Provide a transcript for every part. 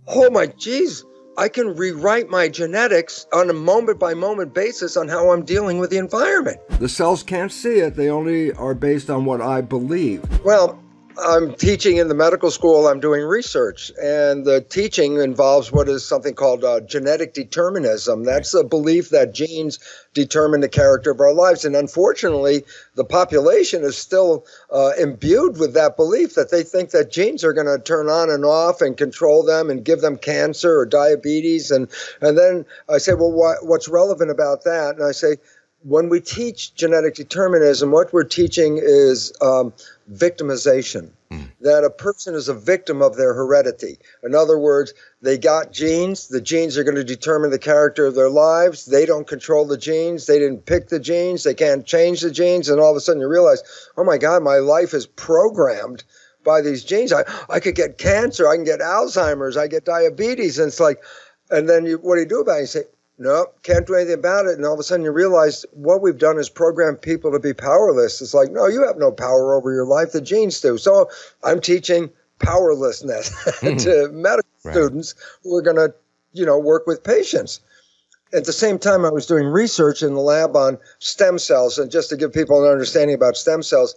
oh my geez, I can rewrite my genetics on a moment by moment basis on how I'm dealing with the environment. The cells can't see it. They only are based on what I believe. Well, I'm teaching in the medical school. I'm doing research, and the teaching involves what is something called genetic determinism. That's a belief that genes determine the character of our lives. And unfortunately, the population is still imbued with that belief that they think that genes are going to turn on and off and control them and give them cancer or diabetes. And then I say, well, what's relevant about that? And I say, when we teach genetic determinism, what we're teaching is victimization, that a person is a victim of their heredity. In other words, they got genes. The genes are going to determine the character of their lives. They don't control the genes. They didn't pick the genes. They can't change the genes. And all of a sudden you realize, oh my God, my life is programmed by these genes. I could get cancer. I can get Alzheimer's. I get diabetes. And it's like, and then what do you do about it? You say, no, can't do anything about it. And all of a sudden you realize what we've done is program people to be powerless. It's like, no, you have no power over your life. The genes do. So I'm teaching powerlessness to medical students who are going to, work with patients. At the same time, I was doing research in the lab on stem cells. And just to give people an understanding about stem cells,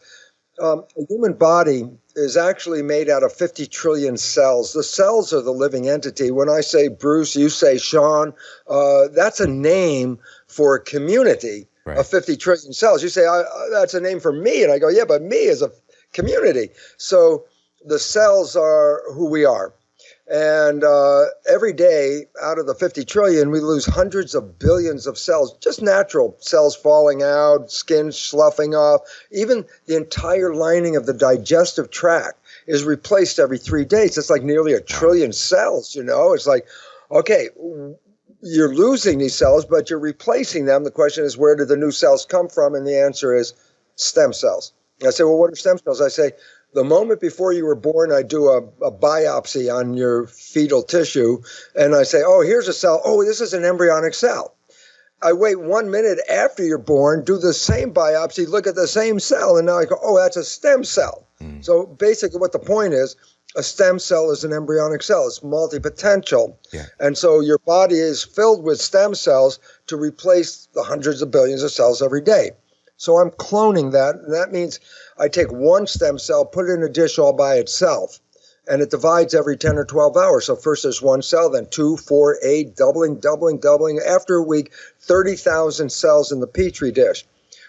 a human body is actually made out of 50 trillion cells. The cells are the living entity. When I say Bruce, you say Shawn, that's a name for a community of 50 trillion cells. You say, that's a name for me. And I go, yeah, but me is a community. So the cells are who we are. And every day out of the 50 trillion, we lose hundreds of billions of cells, just natural cells falling out, skin sloughing off. Even the entire lining of the digestive tract is replaced every 3 days. It's like nearly a trillion cells, It's like, okay, you're losing these cells, but you're replacing them. The question is, where did the new cells come from? And the answer is stem cells. I say, well, what are stem cells? I say, the moment before you were born, I do a biopsy on your fetal tissue, and I say, oh, here's a cell. Oh, this is an embryonic cell. I wait 1 minute after you're born, do the same biopsy, look at the same cell, and now I go, oh, that's a stem cell. So basically what the point is, a stem cell is an embryonic cell. It's multipotential. And so your body is filled with stem cells to replace the hundreds of billions of cells every day. So I'm cloning that, and that means I take one stem cell, put it in a dish all by itself, and it divides every 10 or 12 hours. So first there's one cell, then 2, 4, 8, doubling. After a week, 30,000 cells in the Petri dish.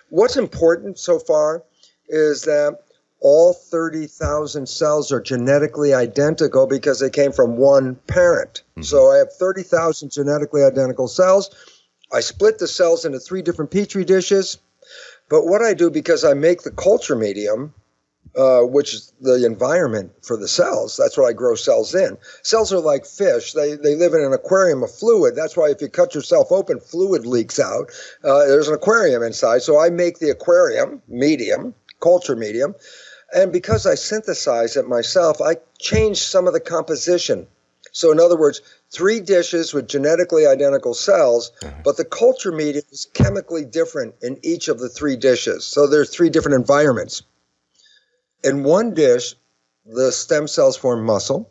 What's important so far is that all 30,000 cells are genetically identical because they came from one parent. So I have 30,000 genetically identical cells. I split the cells into 3 different Petri dishes. But what I do, because I make the culture medium, which is the environment for the cells, that's what I grow cells in. Cells are like fish. They live in an aquarium of fluid. That's why if you cut yourself open, fluid leaks out. There's an aquarium inside. So I make the aquarium medium, culture medium. And because I synthesize it myself, I change some of the composition. So in other words, 3 dishes with genetically identical cells, but the culture medium is chemically different in each of the 3 dishes. So there's 3 different environments. In one dish, the stem cells form muscle.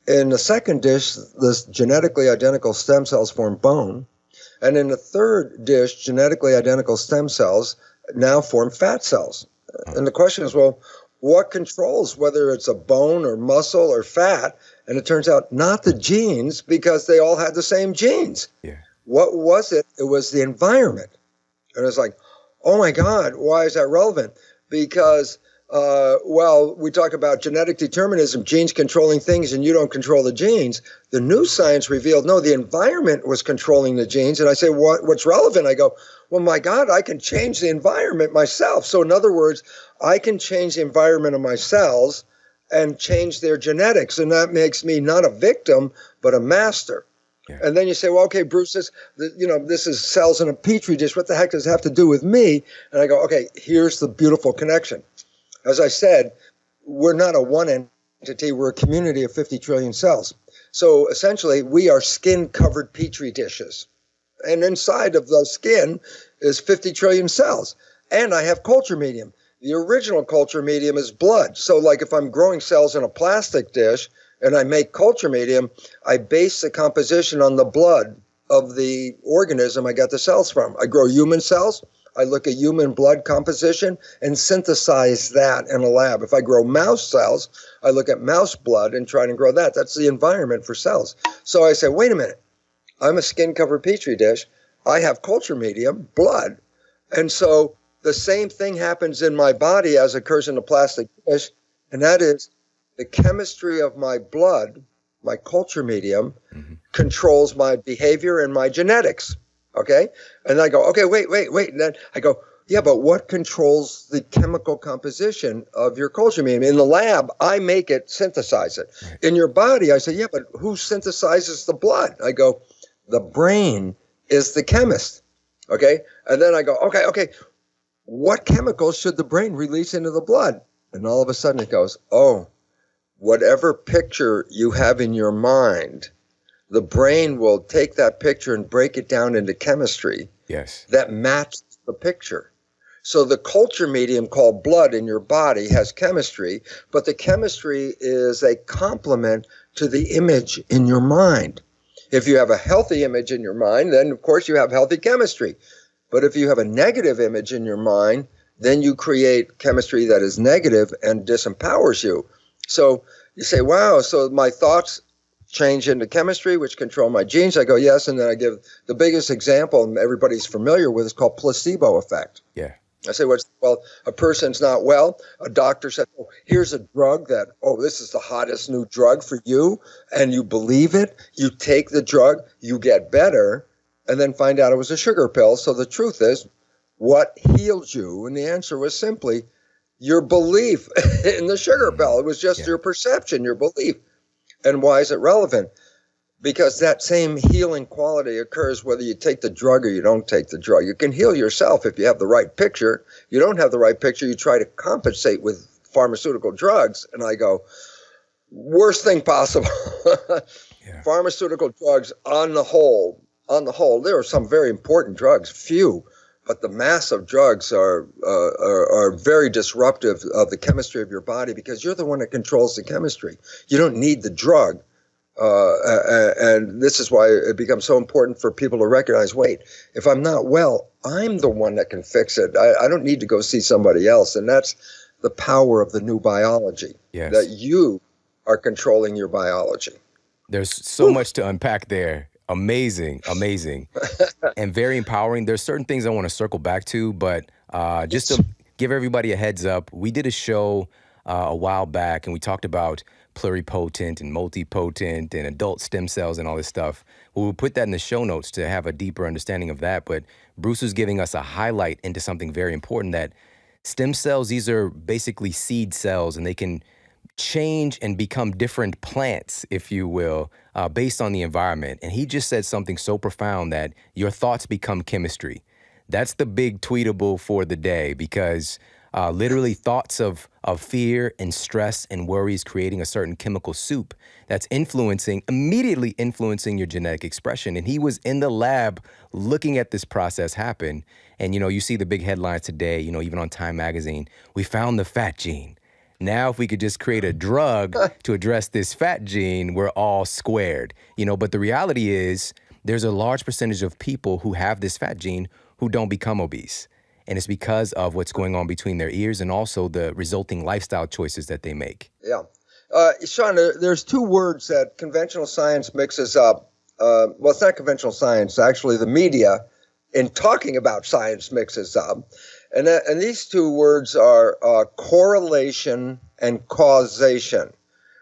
In the second dish, the genetically identical stem cells form bone. And in the third dish, genetically identical stem cells now form fat cells. And the question is, well, what controls whether it's a bone or muscle or fat? And it turns out not the genes, because they all had the same genes. What was it? It was the environment. And it's like, oh my God, why is that relevant? Because, we talk about genetic determinism, genes controlling things, and you don't control the genes. The new science revealed, no, the environment was controlling the genes. And I say, what's relevant? I go, well, my God, I can change the environment myself. So in other words, I can change the environment of my cells and change their genetics. And that makes me not a victim, but a master. And then you say, well, okay, Bruce, this is cells in a Petri dish. What the heck does it have to do with me? And I go, okay, here's the beautiful connection. As I said, we're not a one entity. We're a community of 50 trillion cells. So essentially, we are skin-covered Petri dishes. And inside of the skin is 50 trillion cells. And I have culture medium. The original culture medium is blood. So like if I'm growing cells in a plastic dish, and I make culture medium, I base the composition on the blood of the organism I got the cells from. I grow human cells. I look at human blood composition and synthesize that in a lab. If I grow mouse cells, I look at mouse blood and try to grow that. That's the environment for cells. So I say, wait a minute. I'm a skin-covered petri dish. I have culture medium, blood. And so the same thing happens in my body as occurs in a plastic dish, and that is the chemistry of my blood, my culture medium, controls my behavior and my genetics. Okay? And I go, okay, wait. And then I go, yeah, but what controls the chemical composition of your culture medium? In the lab, I make it, synthesize it. Right. In your body, I say, yeah, but who synthesizes the blood? I go, the brain is the chemist. Okay? And then I go, okay, what chemicals should the brain release into the blood? And all of a sudden it goes, oh, whatever picture you have in your mind, the brain will take that picture and break it down into chemistry that matches the picture. So the culture medium called blood in your body has chemistry, but the chemistry is a complement to the image in your mind. If you have a healthy image in your mind, then of course you have healthy chemistry. But if you have a negative image in your mind, then you create chemistry that is negative and disempowers you. So you say, wow, so my thoughts change into chemistry, which control my genes. I go, yes. And then I give the biggest example, and everybody's familiar with, is called placebo effect. Yeah. I say, well, a person's not well. A doctor said, oh, here's a drug that, this is the hottest new drug for you. And you believe it. You take the drug, you get better, and then find out it was a sugar pill. So the truth is, what healed you? And the answer was simply your belief in the sugar pill. It was just your perception, your belief. And why is it relevant? Because that same healing quality occurs whether you take the drug or you don't take the drug. You can heal yourself if you have the right picture. You don't have the right picture, you try to compensate with pharmaceutical drugs. And I go, worst thing possible. Pharmaceutical drugs on the whole, there are some very important drugs, few, but the mass of drugs are very disruptive of the chemistry of your body because you're the one that controls the chemistry. You don't need the drug. And this is why it becomes so important for people to recognize, wait, if I'm not well, I'm the one that can fix it. I don't need to go see somebody else. And that's the power of the new biology, that you are controlling your biology. There's so much to unpack there. Amazing, and very empowering. There's certain things I want to circle back to, but just to give everybody a heads up, we did a show a while back, and we talked about pluripotent and multipotent and adult stem cells and all this stuff. We'll put that in the show notes to have a deeper understanding of that, but Bruce was giving us a highlight into something very important, that stem cells, these are basically seed cells, and they can change and become different plants, if you will, based on the environment. And he just said something so profound that your thoughts become chemistry. That's the big tweetable for the day, because literally thoughts of fear and stress and worries creating a certain chemical soup that's immediately influencing your genetic expression. And he was in the lab looking at this process happen. And, you see the big headlines today, even on Time Magazine, we found the fat gene. Now, if we could just create a drug to address this fat gene, we're all squared, But the reality is there's a large percentage of people who have this fat gene who don't become obese. And it's because of what's going on between their ears and also the resulting lifestyle choices that they make. Yeah. Shawn, there's two words that conventional science mixes up. Well, it's not conventional science. Actually, the media, in talking about science, mixes up. And these two words are correlation and causation.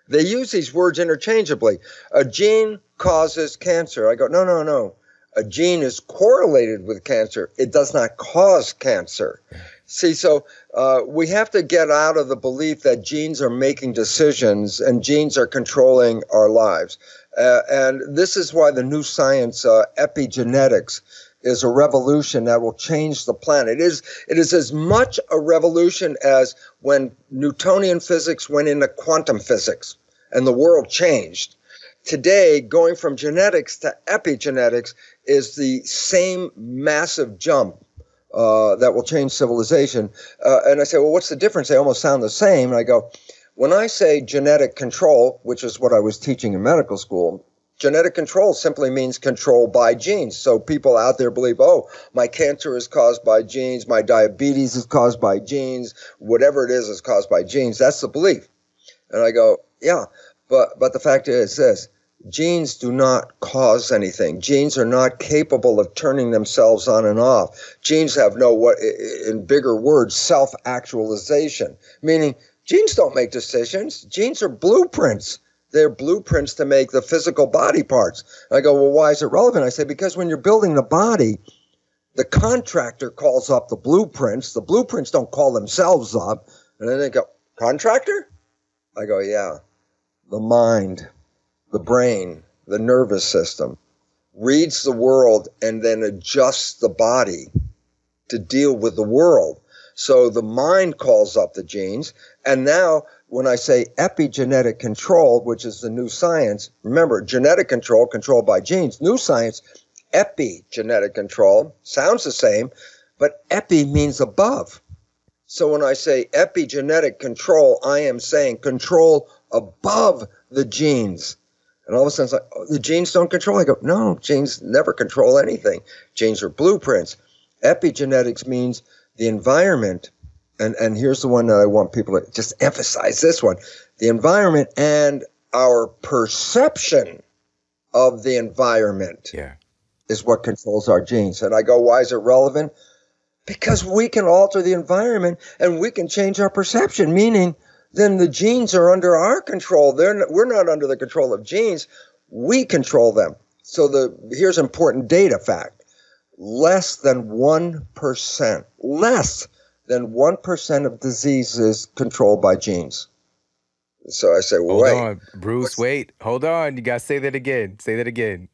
They use these words interchangeably. A gene causes cancer. I go, no. A gene is correlated with cancer. It does not cause cancer. See, so we have to get out of the belief that genes are making decisions and genes are controlling our lives. And this is why the new science, epigenetics, is a revolution that will change the planet. It is as much a revolution as when Newtonian physics went into quantum physics and the world changed. Today, going from genetics to epigenetics is the same massive jump that will change civilization. And I say, well, what's the difference? They almost sound the same. And I go, When I say genetic control, which is what I was teaching in medical school, genetic control simply means control by genes. So people out there believe, oh, my cancer is caused by genes, my diabetes is caused by genes, whatever it is caused by genes. That's the belief. And I go, yeah, but the fact is this. Genes do not cause anything. Genes are not capable of turning themselves on and off. Genes have no, what in bigger words, self-actualization, meaning genes don't make decisions. Genes are blueprints. They're blueprints to make the physical body parts. I go, well, why is it relevant? I say, because when you're building the body, the contractor calls up the blueprints. The blueprints don't call themselves up. And then they go, contractor? I go, yeah, the mind, the brain, the nervous system reads the world and then adjusts the body to deal with the world. So the mind calls up the genes. And now when I say epigenetic control, which is the new science, remember, genetic control, controlled by genes, new science, epigenetic control, sounds the same, but epi means above. So when I say epigenetic control, I am saying control above the genes. And all of a sudden, it's like, oh, the genes don't control. I go, no, genes never control anything. Genes are blueprints. Epigenetics means the environment, and here's the one that I want people to just emphasize this one, the environment and our perception of the environment is what controls our genes. And I go, why is it relevant? Because we can alter the environment and we can change our perception, meaning then the genes are under our control. We're not under the control of genes. We control them. So here's important data fact. Less than 1% of diseases controlled by genes. So I say, well, hold on, Bruce, wait, hold on. You got to say that again. Say that again.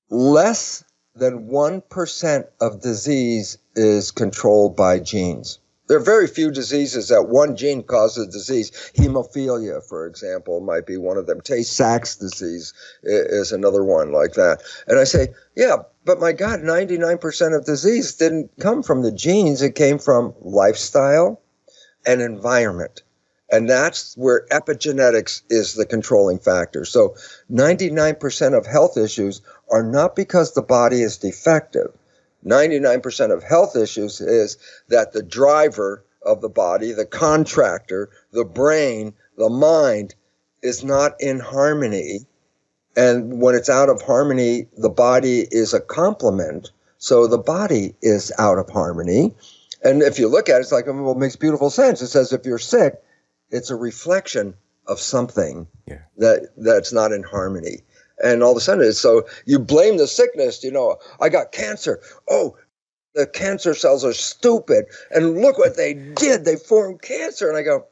Less than 1% of disease is controlled by genes. There are very few diseases that one gene causes a disease. Hemophilia, for example, might be one of them. Tay-Sachs disease is another one like that. And I say, yeah, but my God, 99% of disease didn't come from the genes. It came from lifestyle and environment. And that's where epigenetics is the controlling factor. So 99% of health issues are not because the body is defective. 99% of health issues is that the driver of the body, the contractor, the brain, the mind is not in harmony. And when it's out of harmony, the body is a complement. So the body is out of harmony. And if you look at it, it's like, well, it makes beautiful sense. It says if you're sick, it's a reflection of something that's not in harmony. And all of a sudden, so you blame the sickness, I got cancer. Oh, the cancer cells are stupid. And look what they did. They formed cancer. And I go,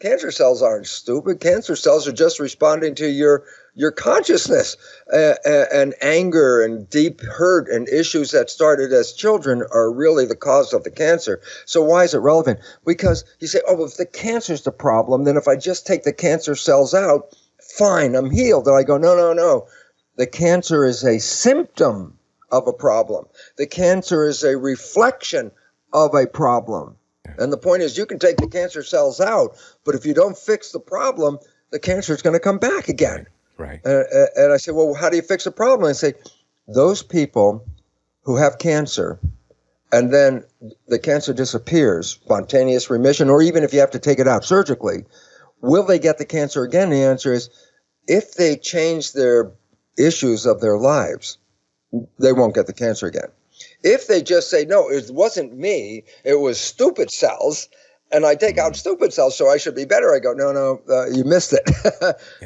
cancer cells aren't stupid. Cancer cells are just responding to your consciousness, and anger and deep hurt and issues that started as children are really the cause of the cancer. So why is it relevant? Because you say, oh, if the cancer's the problem, then if I just take the cancer cells out, fine, I'm healed. And I go, no. The cancer is a symptom of a problem. The cancer is a reflection of a problem. And the point is, you can take the cancer cells out, but if you don't fix the problem, the cancer is going to come back again. Right. And I say, well, how do you fix the problem? I say, those people who have cancer and then the cancer disappears, spontaneous remission, or even if you have to take it out surgically, will they get the cancer again? The answer is, if they change their issues of their lives, they won't get the cancer again. If they just say, no, it wasn't me, it was stupid cells, and I take out stupid cells, so I should be better. I go, no, you missed it.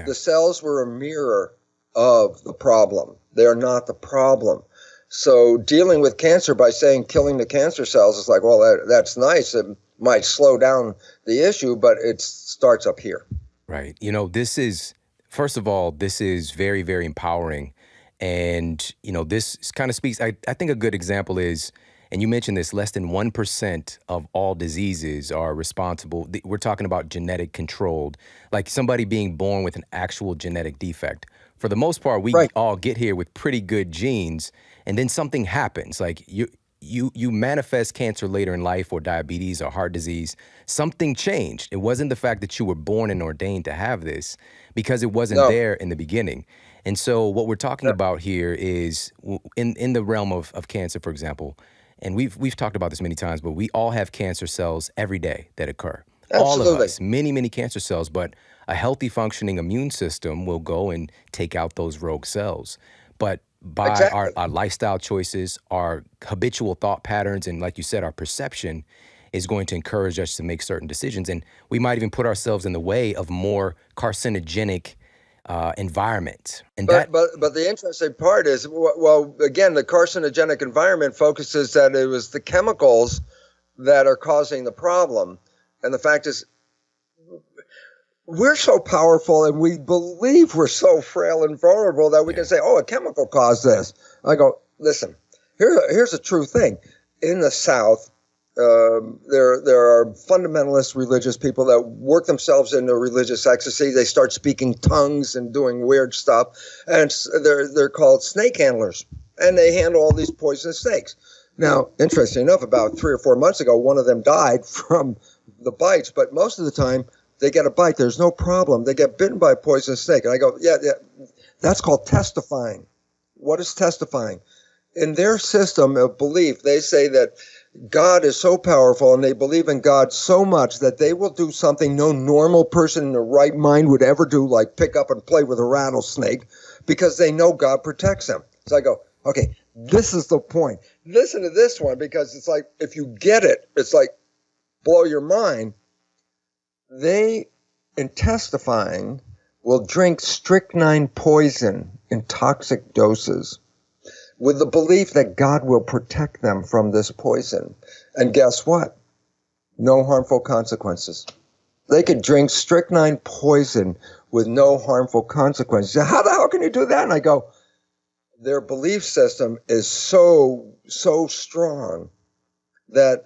The cells were a mirror of the problem. They are not the problem. So dealing with cancer by saying killing the cancer cells is like, well, that's nice. It might slow down the issue, but it starts up here. Right. First of all, this is very, very empowering. And, this kind of speaks, I think a good example is, and you mentioned this, less than 1% of all diseases are responsible. We're talking about genetic controlled, like somebody being born with an actual genetic defect. For the most part, we all get here with pretty good genes, and then something happens. Like you manifest cancer later in life, or diabetes or heart disease, something changed. It wasn't the fact that you were born and ordained to have this, because it wasn't No. there in the beginning. And so what we're talking Yeah. about here is in the realm of cancer, for example, and we've talked about this many times, but we all have cancer cells every day that occur. All of Absolutely. us, many cancer cells, but a healthy functioning immune system will go and take out those rogue cells. But by Exactly. our lifestyle choices, our habitual thought patterns, and like you said, our perception is going to encourage us to make certain decisions. And we might even put ourselves in the way of more carcinogenic environment. And that, But the interesting part is, well, again, the carcinogenic environment focuses that it was the chemicals that are causing the problem. And the fact is, we're so powerful and we believe we're so frail and vulnerable that we can say, oh, a chemical caused this. I go, listen, here's a true thing. In the South, there are fundamentalist religious people that work themselves into religious ecstasy. They start speaking tongues and doing weird stuff. And they're called snake handlers. And they handle all these poisonous snakes. Now, interesting enough, about 3 or 4 months ago, one of them died from the bites. But most of the time, they get a bite. There's no problem. They get bitten by a poisonous snake. And I go, yeah, that's called testifying. What is testifying? In their system of belief, they say that God is so powerful and they believe in God so much that they will do something no normal person in their right mind would ever do, like pick up and play with a rattlesnake, because they know God protects them. So I go, okay, this is the point. Listen to this one, because it's like, if you get it, it's like blow your mind. They, in testifying, will drink strychnine poison in toxic doses with the belief that God will protect them from this poison. And guess what? No harmful consequences. They could drink strychnine poison with no harmful consequences. How the hell can you do that? And I go, their belief system is so strong that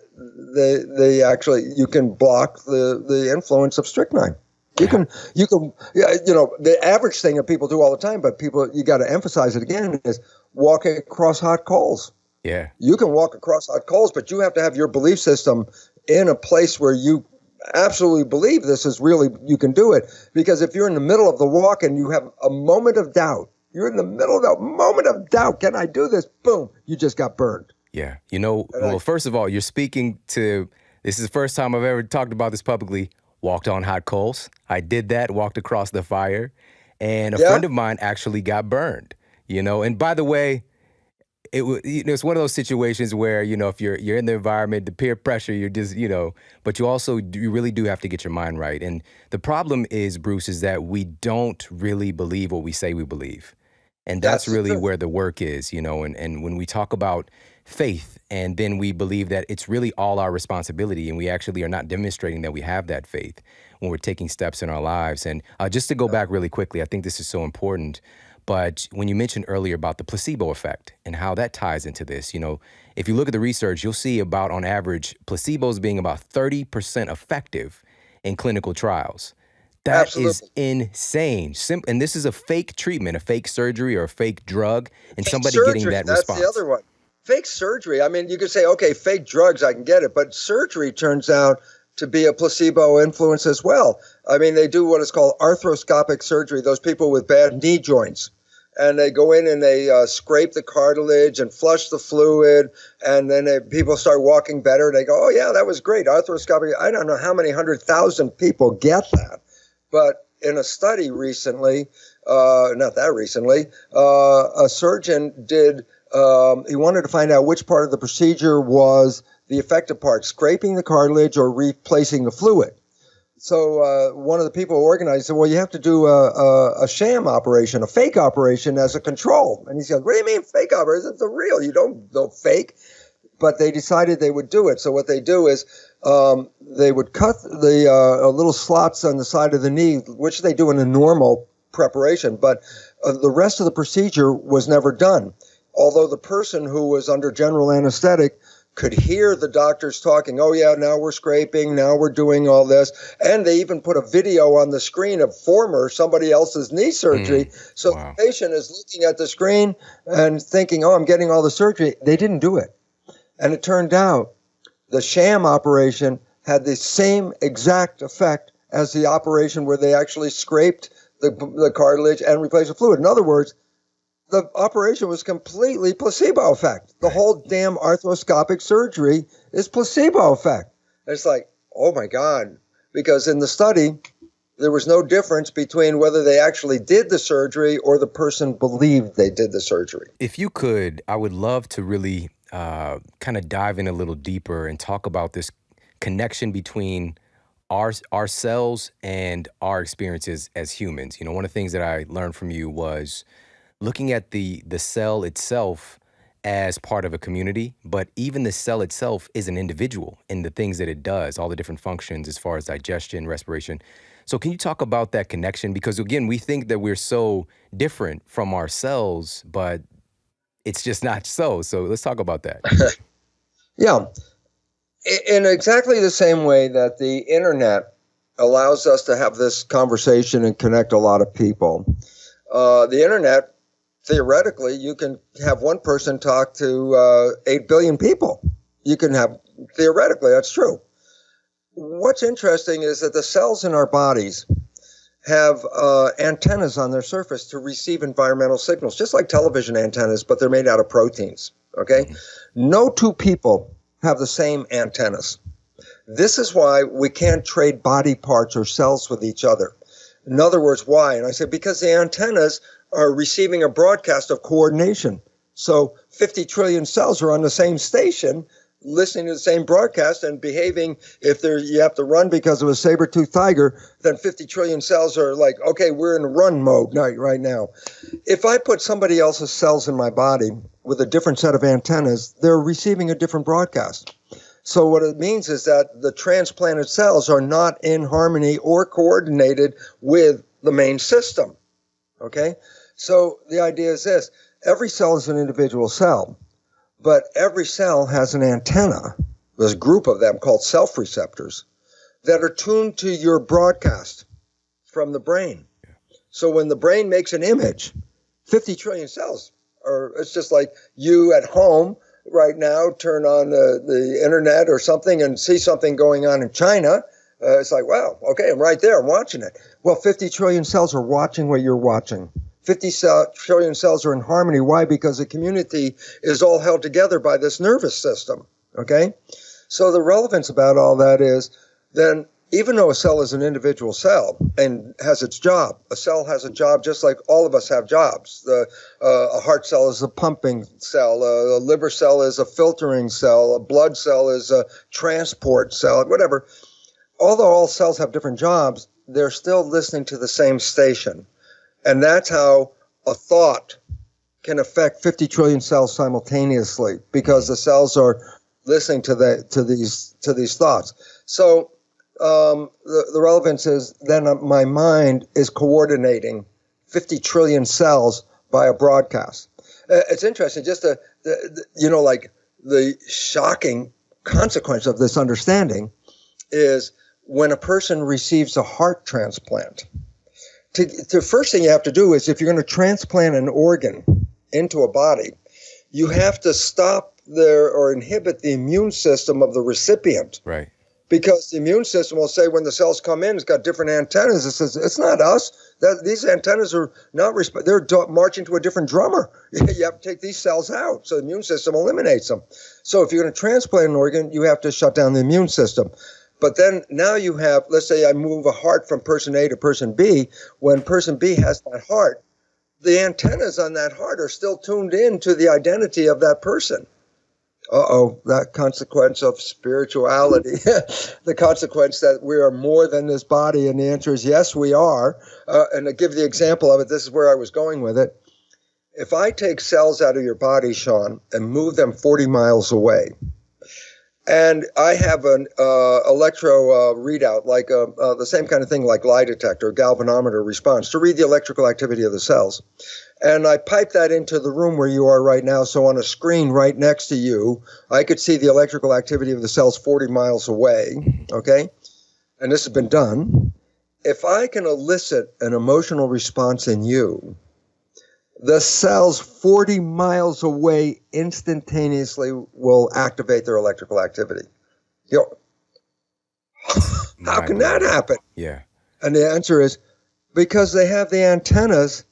they actually, you can block the influence of strychnine. You can, the average thing that people do all the time, but you got to emphasize it again, is walking across hot coals. yeah. You can walk across hot coals, but you have to have your belief system in a place where you absolutely believe this is really, you can do it. Because if you're in the middle of the walk and you have a moment of doubt, you're in the middle of that moment of doubt, can I do this? Boom, you just got burned. Yeah. Well, first of all, you're speaking to, this is the first time I've ever talked about this publicly, walked on hot coals. I did that, walked across the fire, and a friend of mine actually got burned, and by the way, it's one of those situations where, if you're in the environment, the peer pressure, you're just, but you really do have to get your mind right. And the problem is, Bruce, is that we don't really believe what we say we believe. And that's really where the work is, and when we talk about faith, and then we believe that it's really all our responsibility, and we actually are not demonstrating that we have that faith when we're taking steps in our lives. And just to go back really quickly, I think this is so important, but when you mentioned earlier about the placebo effect and how that ties into this, if you look at the research, you'll see about, on average, placebos being about 30% effective in clinical trials. That is insane. And this is a fake treatment, a fake surgery, or a fake drug, and fake somebody surgery, getting that response. That's the other one. Fake surgery. I mean, you could say, okay, fake drugs, I can get it. But surgery turns out to be a placebo influence as well. I mean, they do what is called arthroscopic surgery, those people with bad knee joints. And they go in and they scrape the cartilage and flush the fluid. And then people start walking better. They go, oh, yeah, that was great. Arthroscopic. I don't know how many 100,000 people get that. But in a study recently, not that recently, a surgeon did, he wanted to find out which part of the procedure was the effective part, scraping the cartilage or replacing the fluid. So one of the people who organized said, well, you have to do a sham operation, a fake operation as a control. And he said, what do you mean fake operation? It's the real. You don't fake. But they decided they would do it. So what they do is they would cut the little slots on the side of the knee, which they do in a normal preparation. But the rest of the procedure was never done. Although the person who was under general anesthetic could hear the doctors talking, oh, yeah, now we're scraping, now we're doing all this. And they even put a video on the screen of somebody else's knee surgery. So the patient is looking at the screen and thinking, oh, I'm getting all the surgery. They didn't do it. And it turned out the sham operation had the same exact effect as the operation where they actually scraped the cartilage and replaced the fluid. In other words, the operation was completely placebo effect. The whole damn arthroscopic surgery is placebo effect. And it's like, oh my God, because in the study, there was no difference between whether they actually did the surgery or the person believed they did the surgery. If you could, I would love to really kind of dive in a little deeper and talk about this connection between our cells and our experiences as humans. You know, one of the things that I learned from you was looking at the cell itself as part of a community, but even the cell itself is an individual in the things that it does, all the different functions as far as digestion, respiration. So can you talk about that connection? Because again, we think that we're so different from our cells, but it's just not so. So let's talk about that. Yeah. In exactly the same way that the internet allows us to have this conversation and connect a lot of people, the internet, theoretically, you can have one person talk to 8 billion people. You can have, theoretically, that's true. What's interesting is that the cells in our bodies have antennas on their surface to receive environmental signals, just like television antennas, but they're made out of proteins, okay? No two people have the same antennas. This is why we can't trade body parts or cells with each other. In other words, why? And I say, because the antennas are receiving a broadcast of coordination. So 50 trillion cells are on the same station, listening to the same broadcast and behaving. If you have to run because of a saber-toothed tiger, then 50 trillion cells are like, okay, we're in run mode right now. If I put somebody else's cells in my body with a different set of antennas, they're receiving a different broadcast. So what it means is that the transplanted cells are not in harmony or coordinated with the main system. Okay? So the idea is this: every cell is an individual cell, but every cell has an antenna, there's a group of them called self-receptors, that are tuned to your broadcast from the brain. So when the brain makes an image, 50 trillion cells, or it's just like you at home right now turn on the internet or something and see something going on in China. It's like, wow, okay, I'm right there, I'm watching it. Well, 50 trillion cells are watching what you're watching. 50 trillion cells are in harmony. Why? Because the community is all held together by this nervous system, okay? So the relevance about all that is then even though a cell is an individual cell and has its job, a cell has a job just like all of us have jobs. A heart cell is a pumping cell, a liver cell is a filtering cell, a blood cell is a transport cell, whatever. Although all cells have different jobs, they're still listening to the same station. And that's how a thought can affect 50 trillion cells simultaneously, because the cells are listening to these thoughts. So the relevance is then my mind is coordinating 50 trillion cells by a broadcast. It's interesting, just like the shocking consequence of this understanding is when a person receives a heart transplant. The first thing you have to do is, if you're going to transplant an organ into a body, you have to stop or inhibit the immune system of the recipient. Right. Because the immune system will say when the cells come in, it's got different antennas. It says, it's not us. These antennas are not, they're marching to a different drummer. You have to take these cells out. So the immune system eliminates them. So if you're going to transplant an organ, you have to shut down the immune system. But then now you have, let's say I move a heart from person A to person B. When person B has that heart, the antennas on that heart are still tuned in to the identity of that person. That consequence of spirituality, the consequence that we are more than this body. And the answer is yes, we are. And to give the example of it, this is where I was going with it. If I take cells out of your body, Shawn, and move them 40 miles away, and I have an electro readout, like the same kind of thing like lie detector, galvanometer response, to read the electrical activity of the cells. And I pipe that into the room where you are right now. So on a screen right next to you, I could see the electrical activity of the cells 40 miles away, okay? And this has been done. If I can elicit an emotional response in you, the cells 40 miles away instantaneously will activate their electrical activity. You know, how can that happen? Yeah. And the answer is because they have the antennas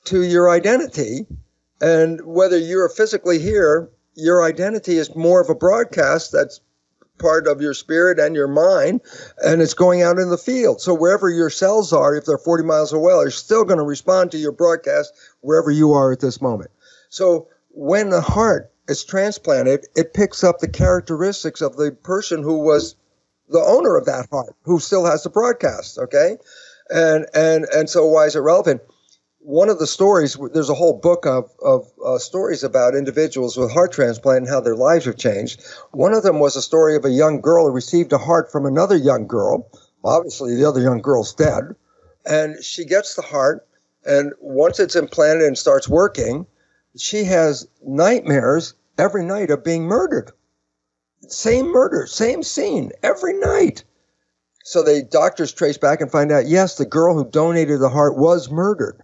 to your identity. And whether you're physically here, your identity is more of a broadcast that's part of your spirit and your mind, and it's going out in the field. So wherever your cells are, if they're 40 miles away, they're still going to respond to your broadcast wherever you are at this moment. So when the heart is transplanted, it picks up the characteristics of the person who was the owner of that heart, who still has the broadcast, okay? And so why is it relevant? One of the stories, there's a whole book of stories about individuals with heart transplant and how their lives have changed. One of them was a story of a young girl who received a heart from another young girl. Obviously, the other young girl's dead. And she gets the heart, and once it's implanted and starts working, she has nightmares every night of being murdered. Same murder, same scene, every night. So the doctors trace back and find out, yes, the girl who donated the heart was murdered.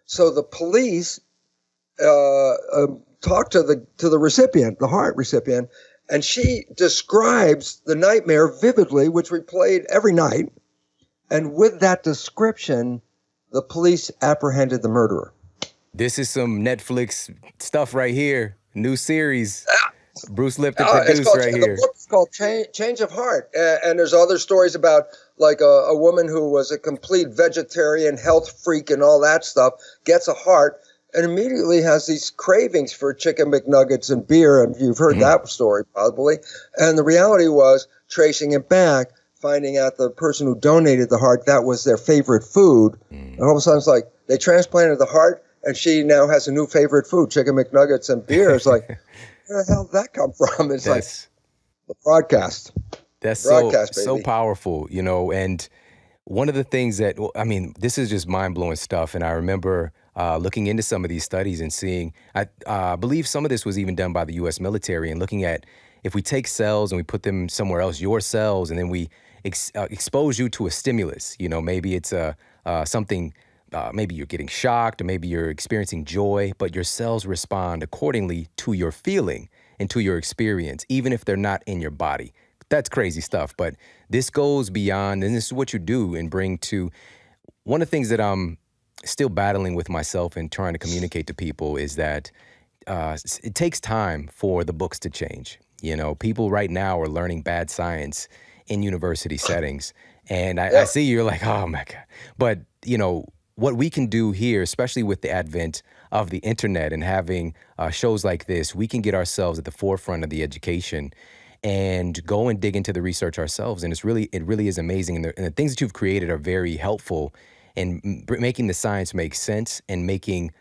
So the police talked to the recipient, the heart recipient, and she describes the nightmare vividly, which replayed every night. And with that description, the police apprehended the murderer. This is some Netflix stuff right here. New series. Bruce Lipton produced right here. The book is called Change of Heart. And there's other stories about like a woman who was a complete vegetarian, health freak and all that stuff, gets a heart and immediately has these cravings for chicken McNuggets and beer. And you've heard that story probably. And the reality was, tracing it back, finding out the person who donated the heart, that was their favorite food. And all of a sudden it's like they transplanted the heart and she now has a new favorite food, chicken McNuggets and beer. It's like, where the hell did that come from? It's like the broadcast. That's so powerful, you know. And one of the things that, I mean, this is just mind-blowing stuff. And I remember looking into some of these studies and seeing, I believe some of this was even done by the U.S. military, and looking at if we take cells and we put them somewhere else, your cells, and then we expose you to a stimulus, you know, maybe it's something, maybe you're getting shocked or maybe you're experiencing joy, but your cells respond accordingly to your feeling and to your experience, even if they're not in your body. That's crazy stuff. But this goes beyond, and this is what you do and bring to one of the things that I'm still battling with myself and trying to communicate to people is that it takes time for the books to change. You know, people right now are learning bad science in university settings. And I see you're like, oh my God. But, you know, what we can do here, especially with the advent of the internet and having shows like this, we can get ourselves at the forefront of the education and go and dig into the research ourselves. And it really is amazing. And the things that you've created are very helpful in making the science make sense and making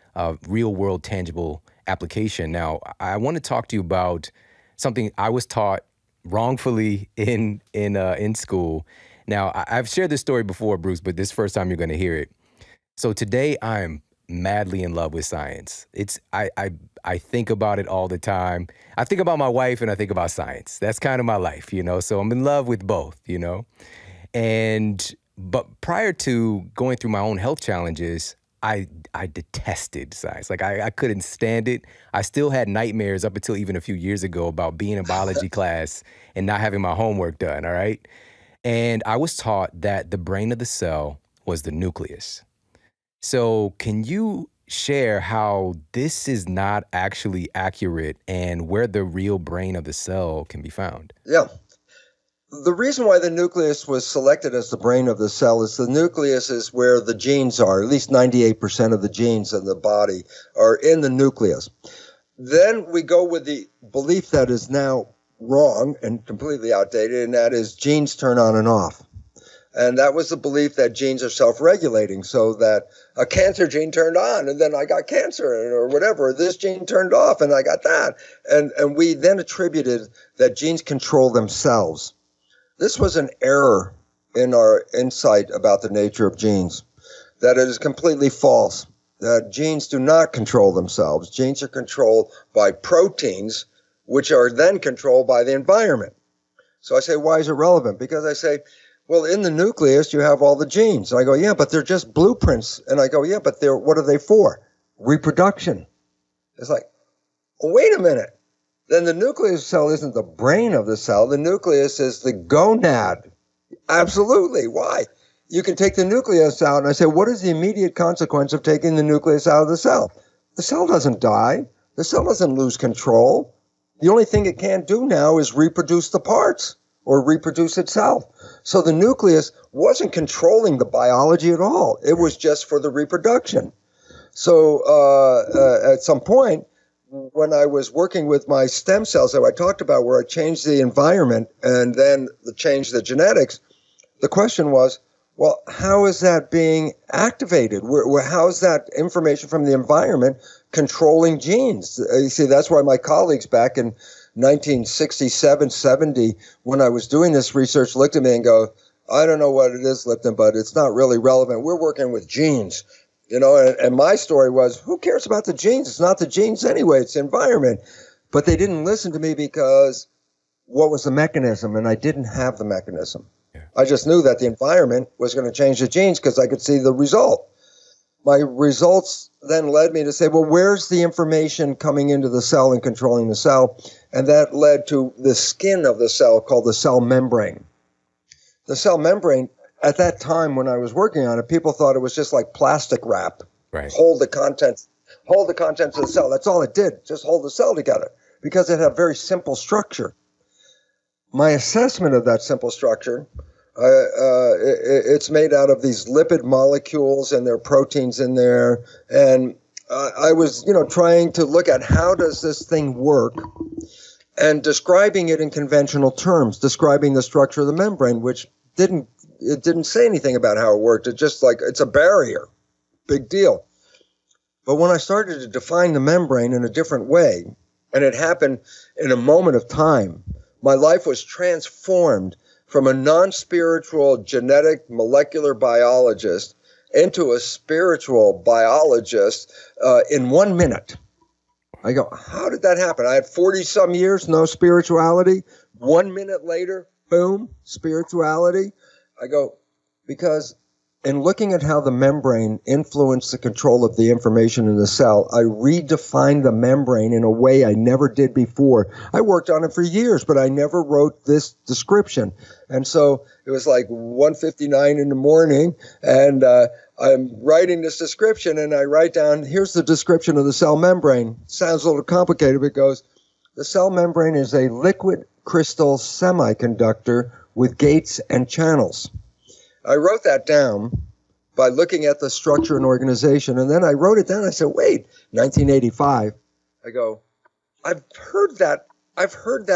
real world tangible application. Now, I want to talk to you about something I was taught wrongfully in school. Now, I've shared this story before, Bruce, but this first time you're going to hear it. So today I'm madly in love with science. I think about it all the time. I think about my wife and I think about science. That's kind of my life, you know? So I'm in love with both, you know? But prior to going through my own health challenges, I detested science. Like I couldn't stand it. I still had nightmares up until even a few years ago about being in biology class and not having my homework done, all right? And I was taught that the brain of the cell was the nucleus. So can you share how this is not actually accurate and where the real brain of the cell can be found? Yeah. The reason why the nucleus was selected as the brain of the cell is the nucleus is where the genes are. At least 98% of the genes in the body are in the nucleus. Then we go with the belief that is now wrong and completely outdated, and that is genes turn on and off. And that was the belief that genes are self-regulating, so that a cancer gene turned on and then I got cancer or whatever. This gene turned off and I got that. And we then attributed that genes control themselves. This was an error in our insight about the nature of genes, that it is completely false, that genes do not control themselves. Genes are controlled by proteins, which are then controlled by the environment. So I say, why is it relevant? Because I say, well, in the nucleus, you have all the genes. And I go, yeah, but they're just blueprints. And I go, yeah, but what are they for? reproduction. It's like, oh, wait a minute. Then the nucleus cell isn't the brain of the cell. The nucleus is the gonad. Absolutely. Why? You can take the nucleus out, and I say, what is the immediate consequence of taking the nucleus out of the cell? The cell doesn't die. The cell doesn't lose control. The only thing it can't do now is reproduce the parts or reproduce itself. So the nucleus wasn't controlling the biology at all. It was just for the reproduction. So at some point, when I was working with my stem cells that I talked about, where I changed the environment and then changed the genetics, the question was, well, how is that being activated? How is that information from the environment controlling genes? You see, that's why my colleagues back in 1967, 70, when I was doing this research, looked at me and go, I don't know what it is, Lipton, but it's not really relevant. We're working with genes. And my story was, who cares about the genes? It's not the genes anyway, it's the environment. But they didn't listen to me because what was the mechanism? And I didn't have the mechanism. Yeah. I just knew that the environment was going to change the genes because I could see the result. My results then led me to say, well, where's the information coming into the cell and controlling the cell? And that led to the skin of the cell called the cell membrane. The cell membrane, at that time when I was working on it, people thought it was just like plastic wrap. Right. Hold the contents of the cell. That's all it did, just hold the cell together, because it had a very simple structure. My assessment of that simple structure, it's made out of these lipid molecules, and there are proteins in there. And I was, trying to look at how does this thing work, and describing it in conventional terms, describing the structure of the membrane, which didn't say anything about how it worked. It just it's a barrier. Big deal. But when I started to define the membrane in a different way, and it happened in a moment of time, my life was transformed from a non-spiritual genetic molecular biologist into a spiritual biologist in 1 minute. I go, how did that happen? I had 40-some years, no spirituality. 1 minute later, boom, spirituality. I go, because in looking at how the membrane influenced the control of the information in the cell, I redefined the membrane in a way I never did before. I worked on it for years, but I never wrote this description. And so it was like 1:59 in the morning, and I'm writing this description, and I write down, here's the description of the cell membrane. Sounds a little complicated, but it goes, the cell membrane is a liquid crystal semiconductor with gates and channels. I wrote that down by looking at the structure and organization, and then I wrote it down. I said, wait, 1985. I go, I've heard that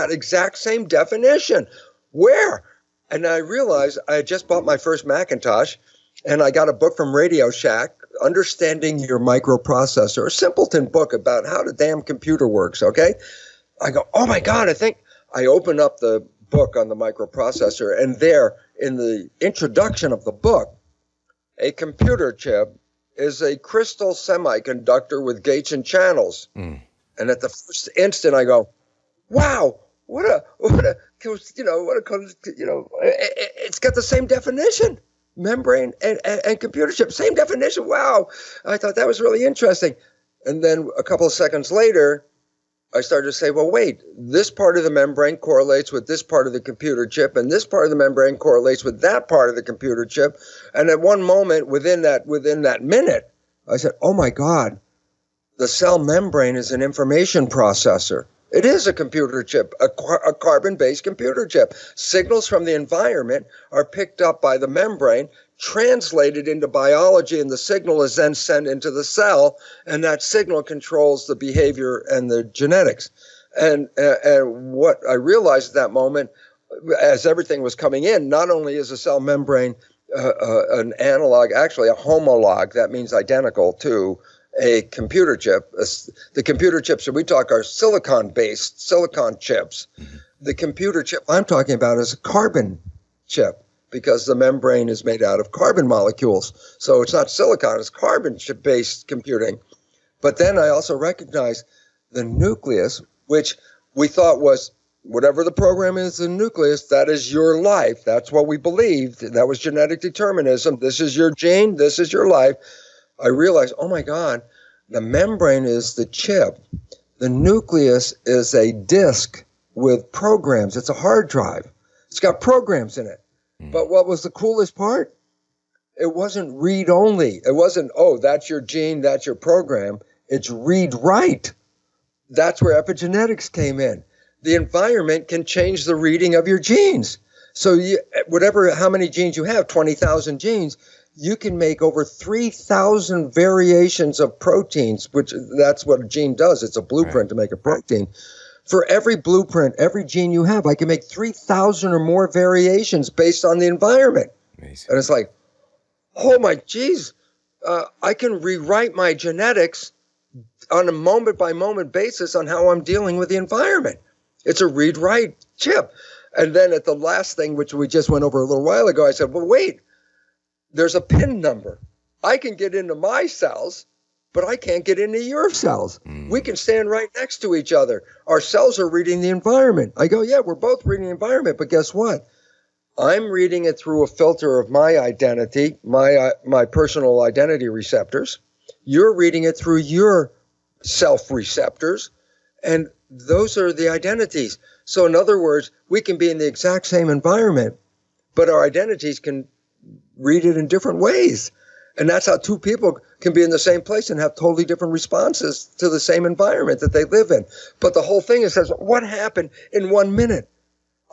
exact same definition. Where? And I realized I had just bought my first Macintosh, and I got a book from Radio Shack, Understanding Your Microprocessor, a simpleton book about how the damn computer works, okay? I go, oh my God, I open up the book on the microprocessor, and there in the introduction of the book, a computer chip is a crystal semiconductor with gates and channels. And at the first instant I go, wow, it's got the same definition, membrane and computer chip, same definition. Wow. I thought that was really interesting. And then a couple of seconds later, I started to say, well, wait, this part of the membrane correlates with this part of the computer chip, and this part of the membrane correlates with that part of the computer chip. And at one moment, within that minute, I said, oh my God, the cell membrane is an information processor. It is a computer chip, a carbon-based computer chip. Signals from the environment are picked up by the membrane, translated into biology, and the signal is then sent into the cell, and that signal controls the behavior and the genetics. And what I realized at that moment, as everything was coming in, not only is a cell membrane an analog, actually a homolog, that means identical to a computer chip. The computer chips that we talk are silicon-based, silicon chips. The computer chip I'm talking about is a carbon chip, because the membrane is made out of carbon molecules. So it's not silicon, it's carbon chip-based computing. But then I also recognized the nucleus, which we thought was whatever the program is, the nucleus, that is your life. That's what we believed. That was genetic determinism. This is your gene, this is your life. I realized, oh my God, The membrane is the chip. The nucleus is a disk with programs. It's a hard drive. It's got programs in it. But what was the coolest part? It wasn't read only. It wasn't, oh, that's your gene, that's your program. It's read write. That's where epigenetics came in. The environment can change the reading of your genes. So how many genes you have, 20,000 genes, you can make over 3,000 variations of proteins, which that's what a gene does. It's a blueprint to make a protein. For every blueprint, every gene you have, I can make 3,000 or more variations based on the environment. Amazing. And it's like, oh my geez, I can rewrite my genetics on a moment-by-moment basis on how I'm dealing with the environment. It's a read-write chip. And then at the last thing, which we just went over a little while ago, I said, well, wait, there's a PIN number. I can get into my cells, but I can't get into your cells. We can stand right next to each other. Our cells are reading the environment. I go, yeah, we're both reading the environment, but guess what? I'm reading it through a filter of my identity, my personal identity receptors. You're reading it through your self receptors, and those are the identities. So in other words, we can be in the exact same environment, but our identities can read it in different ways. And that's how two people can be in the same place and have totally different responses to the same environment that they live in. But the whole thing is, what happened in 1 minute?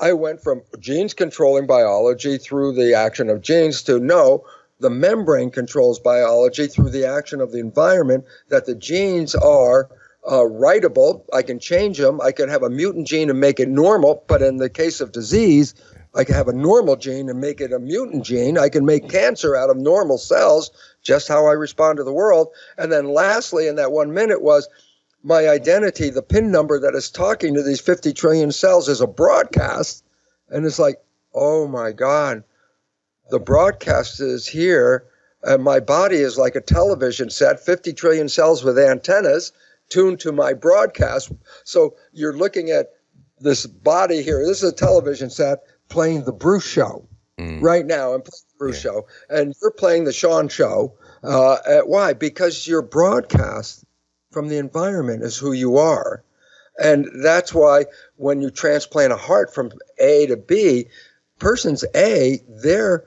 I went from genes controlling biology through the action of genes to no, the membrane controls biology through the action of the environment, that the genes are writable. I can change them. I can have a mutant gene and make it normal. But in the case of disease, I can have a normal gene and make it a mutant gene. I can make cancer out of normal cells, just how I respond to the world. And then lastly, in that 1 minute was my identity, the PIN number that is talking to these 50 trillion cells is a broadcast. And it's like, oh my God, the broadcast is here. And my body is like a television set, 50 trillion cells with antennas tuned to my broadcast. So you're looking at this body here. This is a television set playing the Bruce show right now. I'm playing the Bruce show. And you're playing the Shawn show. Why? Because your broadcast from the environment is who you are. And that's why when you transplant a heart from A to B, person's A, their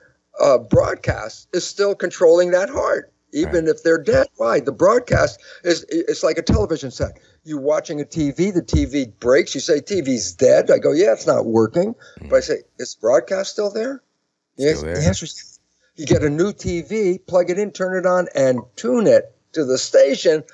broadcast is still controlling that heart, even if they're dead. Why? The broadcast it's like a television set. You're watching a TV, the TV breaks, you say, TV's dead. I go, yeah, it's not working. But I say, is the broadcast still there? Yes. The answer is, you get a new TV, plug it in, turn it on, and tune it to the station.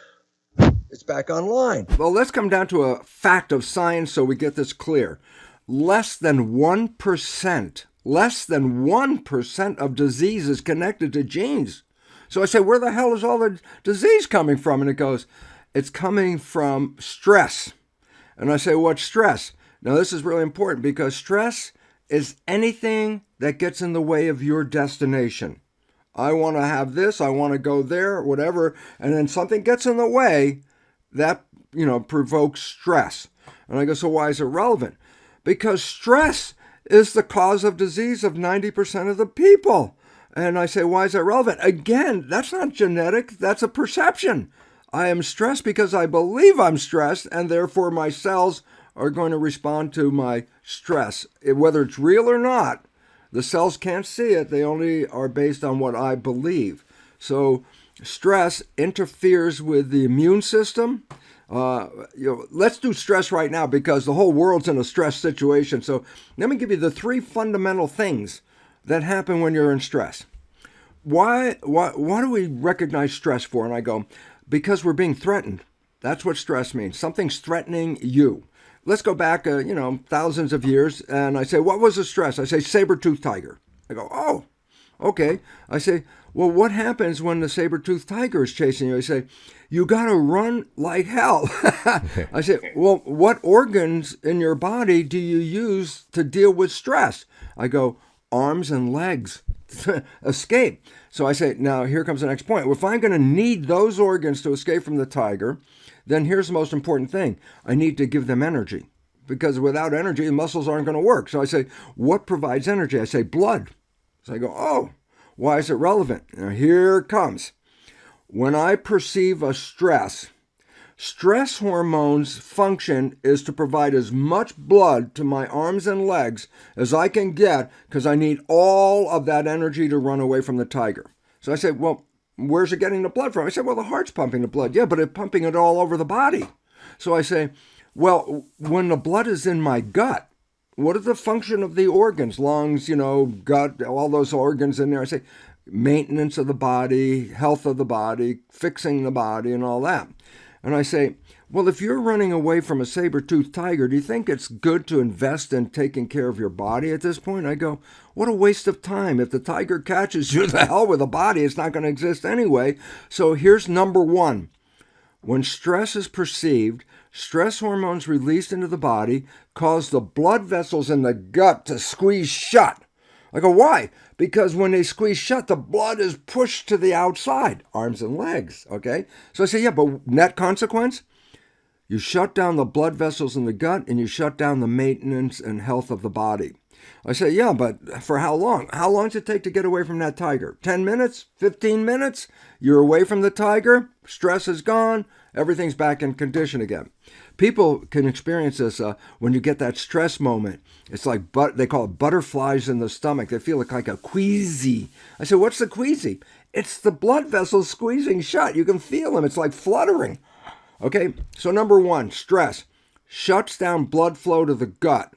It's back online. Well, let's come down to a fact of science so we get this clear. Less than 1% of disease is connected to genes. So I say, where the hell is all the disease coming from? And it goes, it's coming from stress. And I say, what's stress? Now, this is really important because stress is anything that gets in the way of your destination. I want to have this, I want to go there, whatever, and then something gets in the way, that, provokes stress. And I go, so why is it relevant? Because stress is the cause of disease of 90% of the people. And I say, why is that relevant? Again, that's not genetic, that's a perception. I am stressed because I believe I'm stressed, and therefore my cells are going to respond to my stress. Whether it's real or not, the cells can't see it. They only are based on what I believe. So stress interferes with the immune system. Let's do stress right now because the whole world's in a stress situation. So let me give you the 3 fundamental things that happen when you're in stress. Why do we recognize stress for? And I go, because we're being threatened. That's what stress means. Something's threatening you. Let's go back, thousands of years, and I say, what was the stress? I say, saber-toothed tiger. I go, oh, okay. I say, well, what happens when the saber-toothed tiger is chasing you? I say, you got to run like hell. I say, well, what organs in your body do you use to deal with stress? I go, arms and legs. Escape. So I say, now here comes the next point. If I'm going to need those organs to escape from the tiger, then here's the most important thing. I need to give them energy, because without energy, the muscles aren't going to work. So I say, what provides energy? I say, blood. So I go, oh, why is it relevant? Now here it comes. when I perceive a stress hormones function is to provide as much blood to my arms and legs as I can get because I need all of that energy to run away from the tiger. So I say, well, where's it getting the blood from? I said, well, the heart's pumping the blood. Yeah, but it's pumping it all over the body. So I say, well, when the blood is in my gut, what is the function of the organs? Lungs, gut, all those organs in there. I say, maintenance of the body, health of the body, fixing the body, and all that. And I say, well, if you're running away from a saber-toothed tiger, do you think it's good to invest in taking care of your body at this point? I go, what a waste of time. If the tiger catches you, the hell with the body. It's not going to exist anyway. So here's number one. When stress is perceived, stress hormones released into the body cause the blood vessels in the gut to squeeze shut. I go, why? Because when they squeeze shut, the blood is pushed to the outside, arms and legs, okay? So I say, yeah, but net consequence? You shut down the blood vessels in the gut and you shut down the maintenance and health of the body. I say, yeah, but for how long? How long does it take to get away from that tiger? 10 minutes? 15 minutes? You're away from the tiger, stress is gone, everything's back in condition again. People can experience this when you get that stress moment. It's like, they call it butterflies in the stomach. They feel like a queasy. I said, what's the queasy? It's the blood vessels squeezing shut. You can feel them. It's like fluttering. Okay, so number one, stress shuts down blood flow to the gut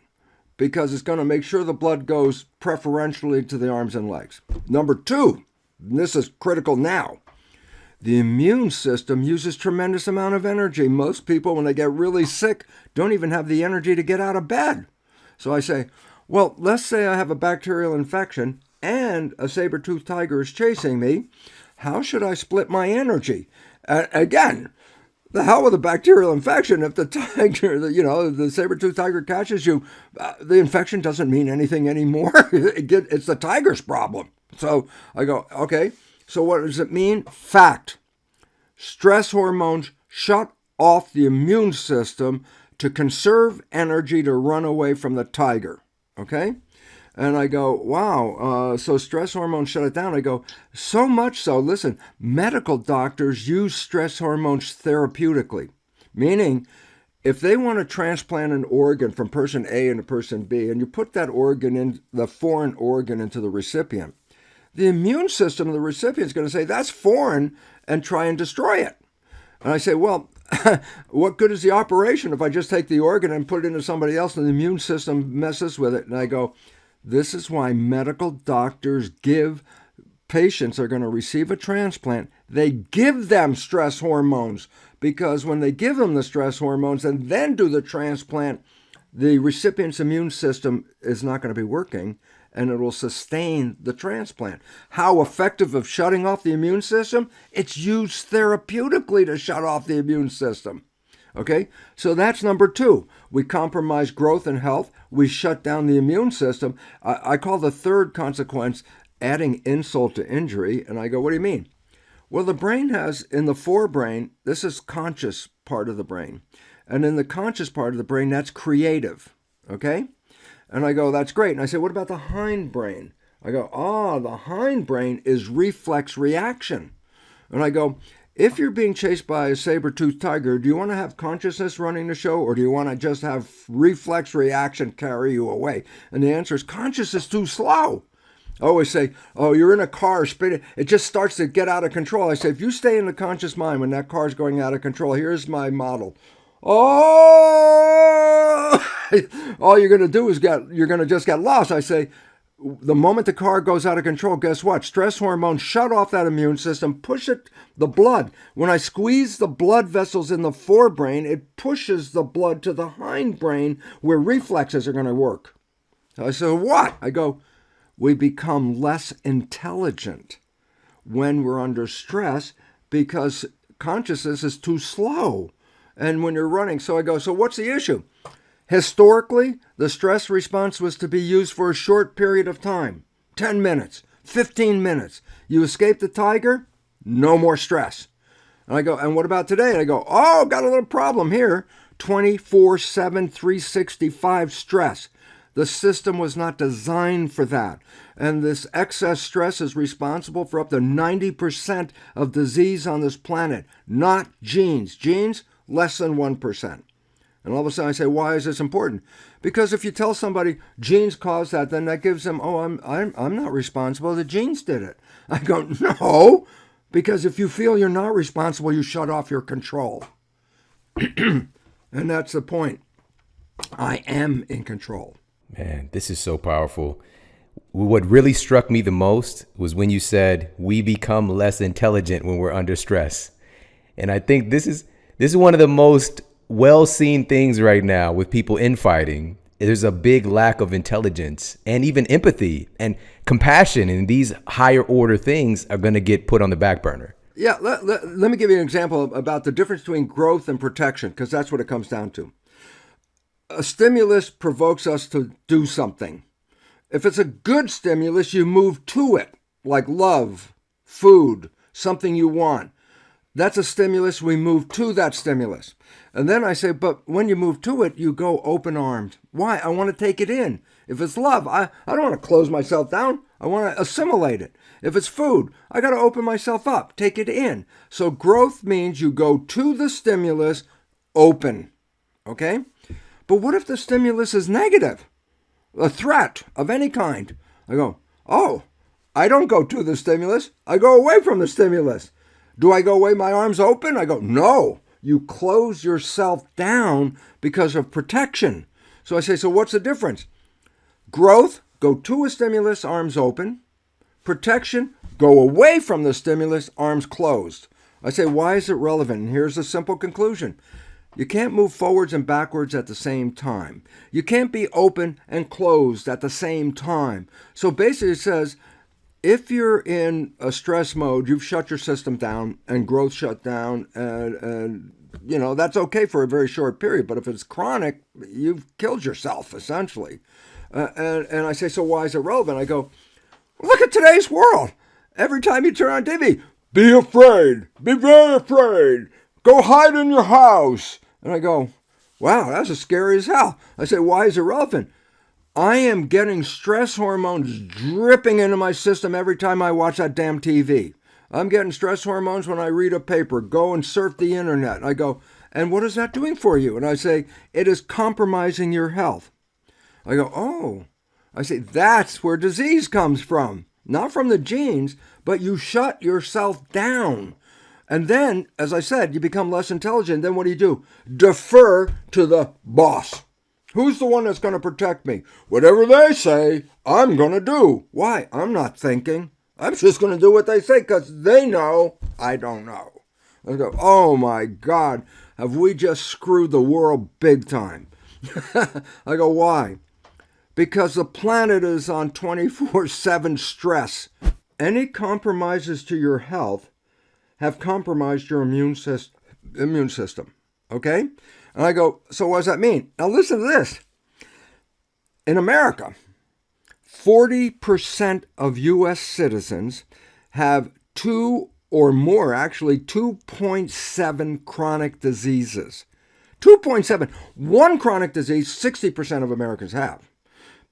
because it's going to make sure the blood goes preferentially to the arms and legs. Number two, and this is critical now, the immune system uses tremendous amount of energy. Most people, when they get really sick, don't even have the energy to get out of bed. So I say, well, let's say I have a bacterial infection and a saber-toothed tiger is chasing me. How should I split my energy? Again, the hell with a bacterial infection. If the tiger, the saber-toothed tiger catches you, the infection doesn't mean anything anymore. It's the tiger's problem. So I go, okay. So what does it mean? Fact. Stress hormones shut off the immune system to conserve energy to run away from the tiger. Okay? And I go, wow, so stress hormones shut it down. I go, so much so, listen, medical doctors use stress hormones therapeutically, meaning if they want to transplant an organ from person A into person B, and you put that organ in, the foreign organ, into the recipient, the immune system of the recipient is going to say, that's foreign, and try and destroy it. And I say, well, what good is the operation if I just take the organ and put it into somebody else and the immune system messes with it? And I go, this is why medical doctors give patients are going to receive a transplant. They give them stress hormones because when they give them the stress hormones and then do the transplant, the recipient's immune system is not going to be working and it will sustain the transplant. How effective of shutting off the immune system? It's used therapeutically to shut off the immune system. Okay, so that's number two. We compromise growth and health. We shut down the immune system. I call the third consequence adding insult to injury. And I go, what do you mean? Well, the brain has, in the forebrain, this is conscious part of the brain. And in the conscious part of the brain, that's creative. Okay? And I go, that's great. And I say, what about the hindbrain? I go, the hindbrain is reflex reaction. And I go, if you're being chased by a saber-toothed tiger, do you want to have consciousness running the show, or do you want to just have reflex reaction carry you away? And the answer is consciousness is too slow. I always say, you're in a car spinning. It just starts to get out of control. I say, if you stay in the conscious mind when that car's going out of control, here's my model. All you're going to do is you're going to just get lost. I say, the moment the car goes out of control, guess what? Stress hormones shut off that immune system, push the blood. When I squeeze the blood vessels in the forebrain, it pushes the blood to the hindbrain where reflexes are going to work. I say, what? I go, we become less intelligent when we're under stress because consciousness is too slow. And when you're running, so I go, so what's the issue? Historically, the stress response was to be used for a short period of time, 10 minutes, 15 minutes. You escape the tiger, no more stress. And I go, and what about today? And I go, got a little problem here, 24/7, 365 stress. The system was not designed for that. And this excess stress is responsible for up to 90% of disease on this planet, not genes. Genes, less than 1%. And all of a sudden I say, why is this important? Because if you tell somebody genes cause that, then that gives them, oh, I'm not responsible. The genes did it. I go, no, because if you feel you're not responsible, you shut off your control. And that's the point. I am in control. Man, this is so powerful. What really struck me the most was when you said we become less intelligent when we're under stress. And I think this is one of the most well-seen things right now with people infighting. There's a big lack of intelligence and even empathy and compassion, and these higher order things are going to get put on the back burner. Yeah, let me give you an example about the difference between growth and protection, because that's what it comes down to. A stimulus provokes us to do something. If it's a good stimulus, you move to it, like love, food, something you want. That's a stimulus. We move to that stimulus. And then I say, but when you move to it, you go open-armed. Why? I want to take it in. If it's love, I don't want to close myself down. I want to assimilate it. If it's food, I got to open myself up, take it in. So growth means you go to the stimulus open, okay? But what if the stimulus is negative? A threat of any kind. I go, oh, I don't go to the stimulus. I go away from the stimulus. Do I go away, my arms open? I go, no. You close yourself down because of protection. So I say, so what's the difference? Growth, go to a stimulus, arms open. Protection, go away from the stimulus, arms closed. I say, why is it relevant? And here's a simple conclusion. You can't move forwards and backwards at the same time. You can't be open and closed at the same time. So basically it says, if you're in a stress mode, you've shut your system down and growth shut down, and that's okay for a very short period. But if it's chronic, you've killed yourself, essentially. And I say, so why is it relevant? I go, look at today's world. Every time you turn on TV, be afraid, be very afraid, go hide in your house. And I go, wow, that's as scary as hell. I say, why is it relevant? I am getting stress hormones dripping into my system every time I watch that damn TV. I'm getting stress hormones when I read a paper, go and surf the internet. I go, and what is that doing for you? And I say, it is compromising your health. I go, oh. I say, that's where disease comes from. Not from the genes, but you shut yourself down. And then, as I said, you become less intelligent. Then what do? Defer to the boss. Who's the one that's going to protect me? Whatever they say, I'm going to do. Why? I'm not thinking. I'm just going to do what they say because they know I don't know. I go, oh my God, have we just screwed the world big time? I go, why? Because the planet is on 24/7 stress. Any compromises to your health have compromised your immune system. Okay? And I go, so what does that mean? Now listen to this. In America, 40% of U.S. citizens have 2 or more, actually 2.7 chronic diseases. 2.7. One chronic disease, 60% of Americans have.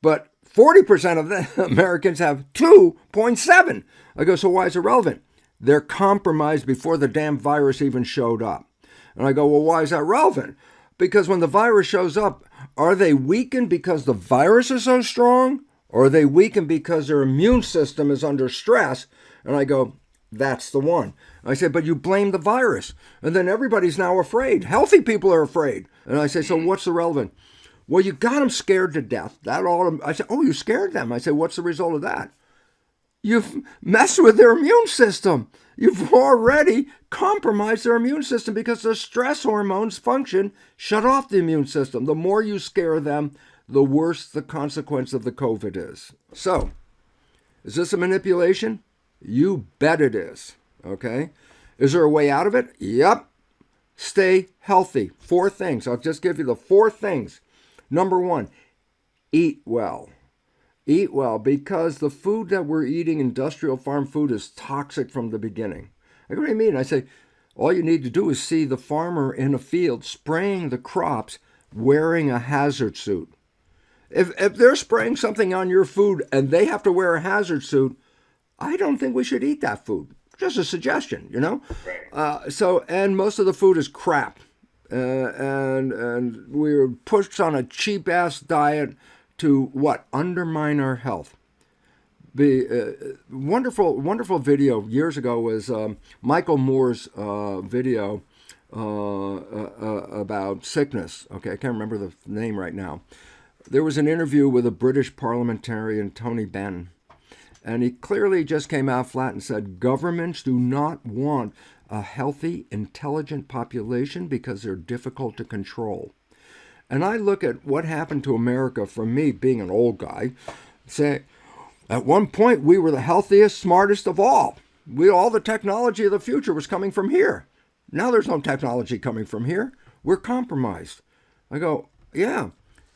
But 40% of the Americans have 2.7. I go, so why is it relevant? They're compromised before the damn virus even showed up. And I go, well, why is that relevant? Because when the virus shows up, are they weakened because the virus is so strong? Or are they weakened because their immune system is under stress? And I go, that's the one. I say, but you blame the virus. And then everybody's now afraid. Healthy people are afraid. And I say, so what's the relevant? Well, you got them scared to death. I said, oh, you scared them. I said, what's the result of that? You've messed with their immune system. You've already compromised their immune system because the stress hormones function shut off the immune system. The more you scare them, the worse the consequence of the COVID is. So, is this a manipulation? You bet it is. Okay? Is there a way out of it? Yep. Stay healthy. 4 things. I'll just give you the 4 things. Number 1, eat well. Eat well, because the food that we're eating, industrial farm food, is toxic from the beginning. I go, what do you mean? I say, all you need to do is see the farmer in a field spraying the crops wearing a hazard suit. If they're spraying something on your food and they have to wear a hazard suit, I don't think we should eat that food. Just a suggestion, you know. And most of the food is crap, and we're pushed on a cheap ass diet to undermine our health. The wonderful video years ago was Michael Moore's video about sickness. Okay, I can't remember the name right now. There was an interview with a British parliamentarian, Tony Benn, and he clearly just came out flat and said, governments do not want a healthy, intelligent population because they're difficult to control. And I look at what happened to America from me being an old guy, say, at one point we were the healthiest, smartest of all. All the technology of the future was coming from here. Now there's no technology coming from here. We're compromised. I go, yeah.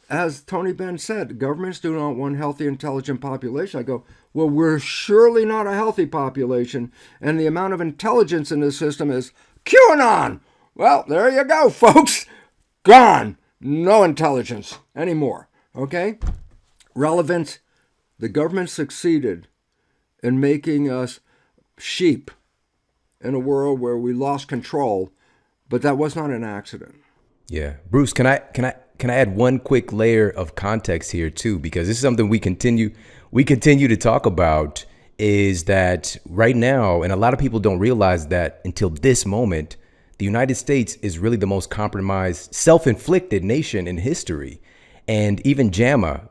As Tony Benn said, governments do not want healthy, intelligent population. I go, well, we're surely not a healthy population, and the amount of intelligence in the system is QAnon. Well, there you go, folks. Gone. No intelligence anymore. Okay? Relevance. The government succeeded in making us sheep in a world where we lost control, but that was not an accident. Yeah. Bruce, can I add one quick layer of context here too? Because this is something we continue to talk about, is that right now, and a lot of people don't realize that until this moment, the United States is really the most compromised, self-inflicted nation in history. And even JAMA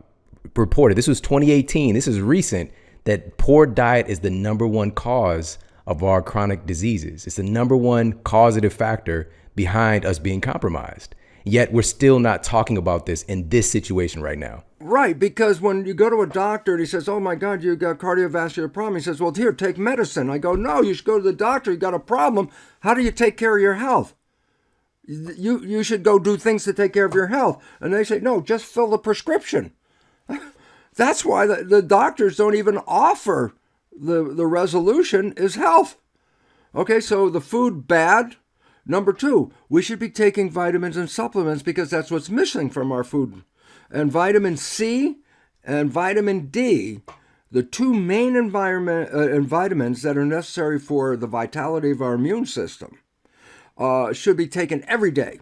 reported, this was 2018, this is recent, that poor diet is the number one cause of our chronic diseases. It's the number one causative factor behind us being compromised. Yet we're still not talking about this in this situation right now. Right, because when you go to a doctor and he says, oh my God, you got cardiovascular problem. He says, well, here, take medicine. I go, no, you should go to the doctor. You got a problem. How do you take care of your health? You should go do things to take care of your health. And they say, no, just fill the prescription. That's why the doctors don't even offer the resolution is health. Okay, so the food bad. Number two, we should be taking vitamins and supplements because that's what's missing from our food. And vitamin C and vitamin D, the two main vitamins that are necessary for the vitality of our immune system, should be taken every day.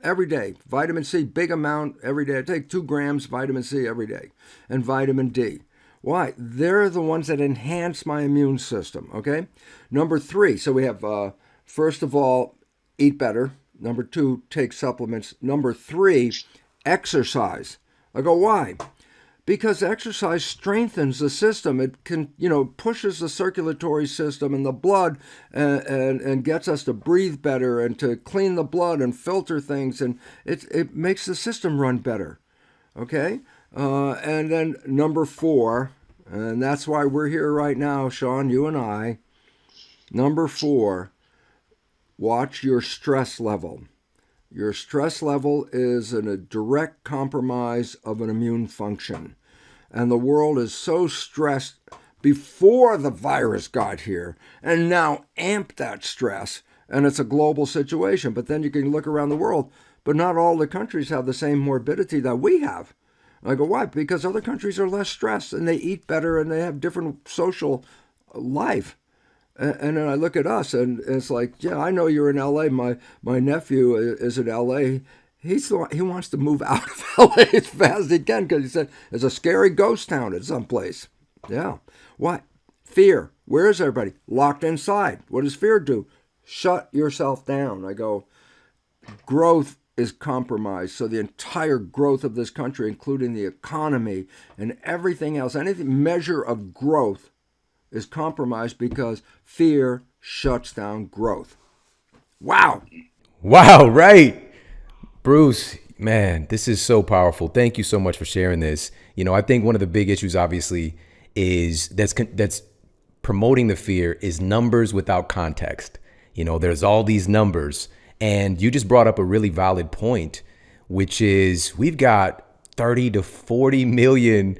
Every day. Vitamin C, big amount every day. I take 2 grams vitamin C every day. And vitamin D. Why? They're the ones that enhance my immune system, okay? Number 3, so we have, first of all, eat better. Number 2, take supplements. Number 3, exercise. I go, why? Because exercise strengthens the system. It can, pushes the circulatory system and the blood and gets us to breathe better and to clean the blood and filter things. And it makes the system run better. Okay? And then number 4, and that's why we're here right now, Shawn, you and I. Number 4, watch your stress level. Your stress level is in a direct compromise of an immune function. And the world is so stressed before the virus got here and now amped that stress. And it's a global situation. But then you can look around the world, but not all the countries have the same morbidity that we have. And I go, why? Because other countries are less stressed and they eat better and they have different social life. And then I look at us, and it's like, yeah, I know you're in L.A. My nephew is in L.A. He wants to move out of L.A. as fast as he can because he said it's a scary ghost town at some place. Yeah. What? Fear. Where is everybody? Locked inside. What does fear do? Shut yourself down. I go, growth is compromised. So the entire growth of this country, including the economy and everything else, anything measure of growth, is compromised because fear shuts down growth. Wow. Wow, right. Bruce, man, this is so powerful. Thank you so much for sharing this. I think one of the big issues, obviously, is that's promoting the fear is numbers without context. There's all these numbers. And you just brought up a really valid point, which is we've got 30 to 40 million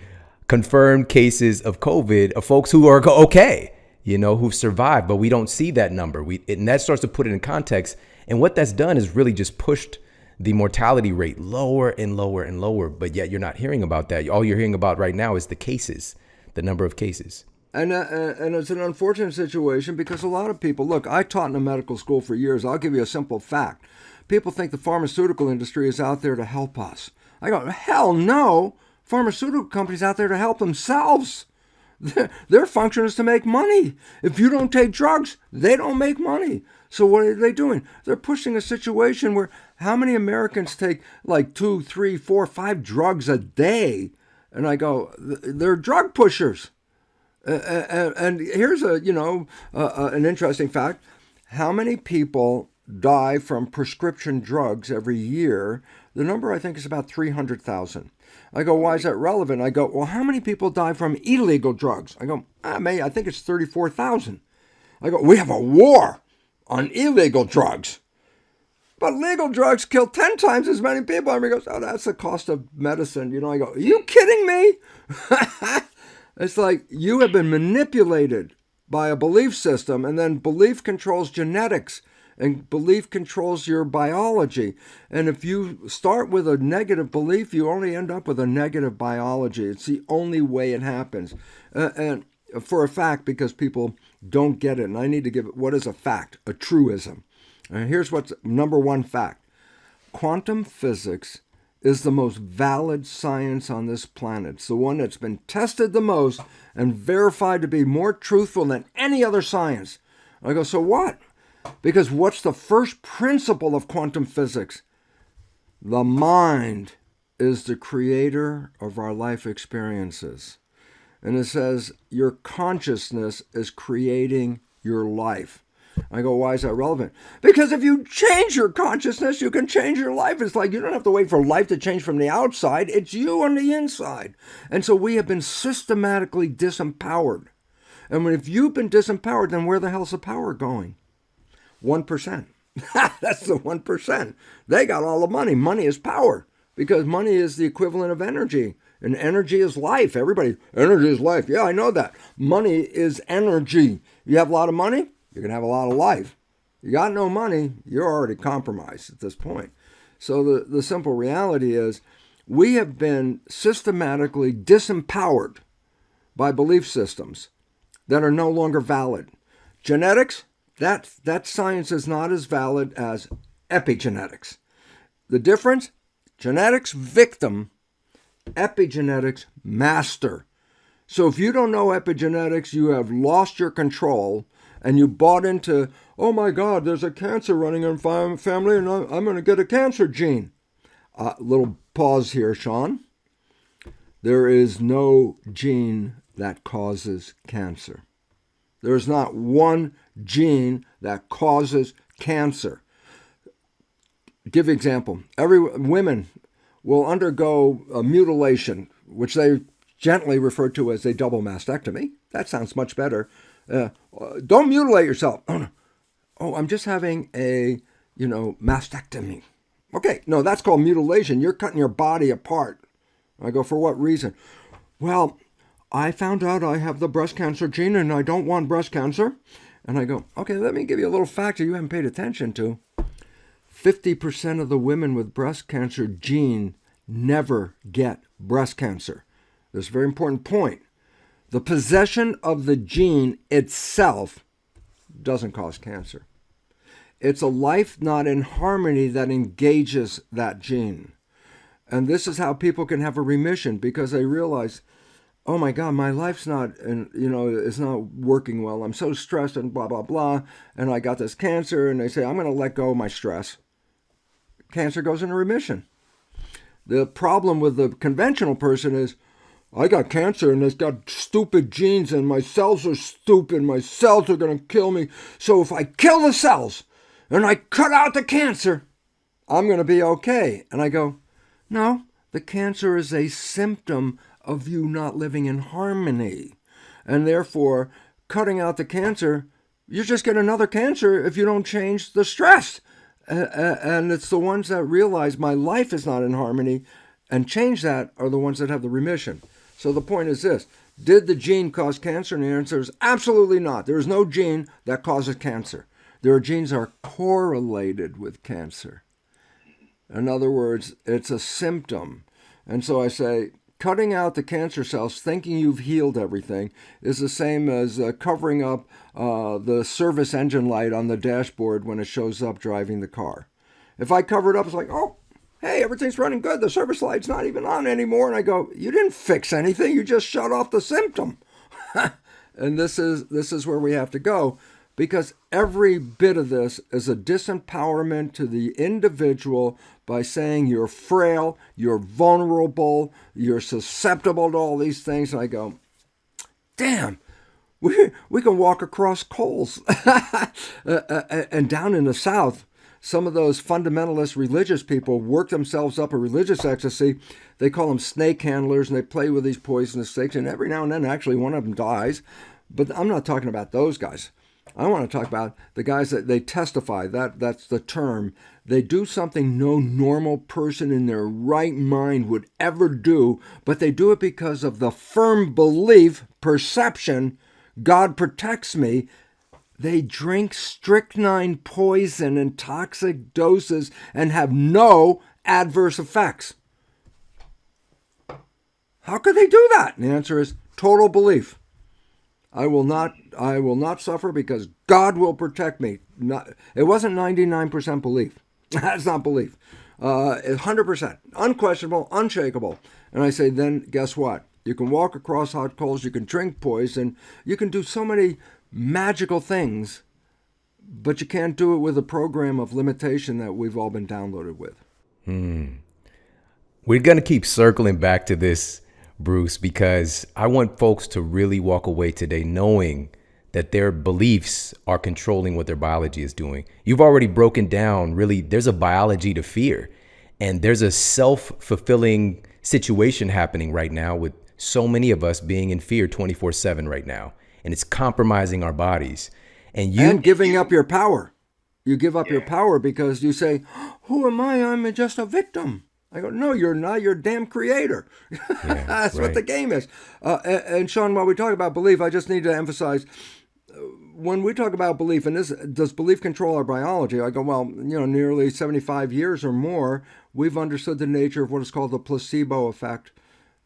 confirmed cases of COVID of folks who are okay, who've survived, but we don't see that number. And that starts to put it in context. And what that's done is really just pushed the mortality rate lower and lower and lower, but yet you're not hearing about that. All you're hearing about right now is the cases, the number of cases. And it's an unfortunate situation because a lot of people, look, I taught in a medical school for years. I'll give you a simple fact. People think the pharmaceutical industry is out there to help us. I go, hell no. Pharmaceutical companies out there to help themselves. Their function is to make money. If you don't take drugs, they don't make money. So what are they doing? They're pushing a situation where how many Americans take like 2, 3, 4, 5 drugs a day? And I go, they're drug pushers. And here's an interesting fact. How many people die from prescription drugs every year? The number I think is about 300,000. I go, why is that relevant? I go, well, how many people die from illegal drugs? I go, I think it's 34,000. I go, we have a war on illegal drugs. But legal drugs kill 10 times as many people. And he goes, oh, that's the cost of medicine. I go, are you kidding me? It's like you have been manipulated by a belief system, and then belief controls genetics, and belief controls your biology. And if you start with a negative belief, you only end up with a negative biology. It's the only way it happens. And for a fact, because people don't get it, and I need to give it, what is a fact? A truism. And here's what's number one fact. Quantum physics is the most valid science on this planet. It's the one that's been tested the most and verified to be more truthful than any other science. I go, so what? Because what's the first principle of quantum physics? The mind is the creator of our life experiences. And it says your consciousness is creating your life. I go, why is that relevant? Because if you change your consciousness, you can change your life. It's like you don't have to wait for life to change from the outside. It's you on the inside. And so we have been systematically disempowered. And if you've been disempowered, then where the hell's the power going? 1%. That's the 1%. They got all the money. Money is power because money is the equivalent of energy. And energy is life. Everybody, energy is life. Yeah, I know that. Money is energy. You have a lot of money, you're going to have a lot of life. You got no money, you're already compromised at this point. So the simple reality is we have been systematically disempowered by belief systems that are no longer valid. Genetics, that science is not as valid as epigenetics. The difference, genetics victim, epigenetics master. So if you don't know epigenetics, you have lost your control and you bought into, oh my God, there's a cancer running in my family and I'm going to get a cancer gene. Little pause here, Shawn. There is no gene that causes cancer. There's not one gene that causes cancer. Give you an example. Women will undergo a mutilation, which they gently refer to as a double mastectomy. That sounds much better. Don't mutilate yourself. Oh, I'm just having a, mastectomy. Okay, no, that's called mutilation. You're cutting your body apart. I go, for what reason? Well, I found out I have the breast cancer gene and I don't want breast cancer. And I go, okay, let me give you a little fact that you haven't paid attention to. 50% of the women with breast cancer gene never get breast cancer. This is a very important point. The possession of the gene itself doesn't cause cancer. It's a life not in harmony that engages that gene. And this is how people can have a remission because they realize, oh my God, my life's not, it's not working well. I'm so stressed and blah, blah, blah. And I got this cancer and they say, I'm going to let go of my stress. Cancer goes into remission. The problem with the conventional person is, I got cancer and it's got stupid genes and my cells are stupid. My cells are going to kill me. So if I kill the cells and I cut out the cancer, I'm going to be okay. And I go, no, the cancer is a symptom of you not living in harmony. And therefore, cutting out the cancer, you just get another cancer if you don't change the stress. And it's the ones that realize my life is not in harmony and change that are the ones that have the remission. So the point is this. Did the gene cause cancer? And the answer is absolutely not. There is no gene that causes cancer. There are genes that are correlated with cancer. In other words, it's a symptom. And so I say, cutting out the cancer cells, thinking you've healed everything, is the same as covering up the service engine light on the dashboard when it shows up driving the car. If I cover it up, it's like, oh, hey, everything's running good. The service light's not even on anymore. And I go, you didn't fix anything. You just shut off the symptom. And this is where we have to go, because every bit of this is a disempowerment to the individual by saying you're frail, you're vulnerable, you're susceptible to all these things. And I go, damn, we can walk across coals. And down in the South, some of those fundamentalist religious people work themselves up a religious ecstasy. They call them snake handlers, and they play with these poisonous snakes. And every now and then, actually, one of them dies. But I'm not talking about those guys. I want to talk about the guys that they testify. That's the term. They do something no normal person in their right mind would ever do, but they do it because of the firm belief, perception, God protects me. They drink strychnine poison in toxic doses and have no adverse effects. How could they do that? And the answer is total belief. I will not suffer because God will protect me. It wasn't 99% belief. That's not belief. 100%, unquestionable, unshakable. And I say, then guess what? You can walk across hot coals, you can drink poison, you can do so many magical things, but you can't do it with a program of limitation that we've all been downloaded with. We're going to keep circling back to this, Bruce, because I want folks to really walk away today knowing that their beliefs are controlling what their biology is doing. You've already broken down, really, there's a biology to fear, and there's a self-fulfilling situation happening right now with so many of us being in fear 24/7 right now, and it's compromising our bodies. And giving up your power. You give up your power because you say, who am I? I'm just a victim. I go, no, you're not. You're a damn creator. Yeah, That's right. what the game is. And Shawn, while we talk about belief, I just need to emphasize, when we talk about belief, and this, does belief control our biology? I go, well, nearly 75 years or more, we've understood the nature of what is called the placebo effect.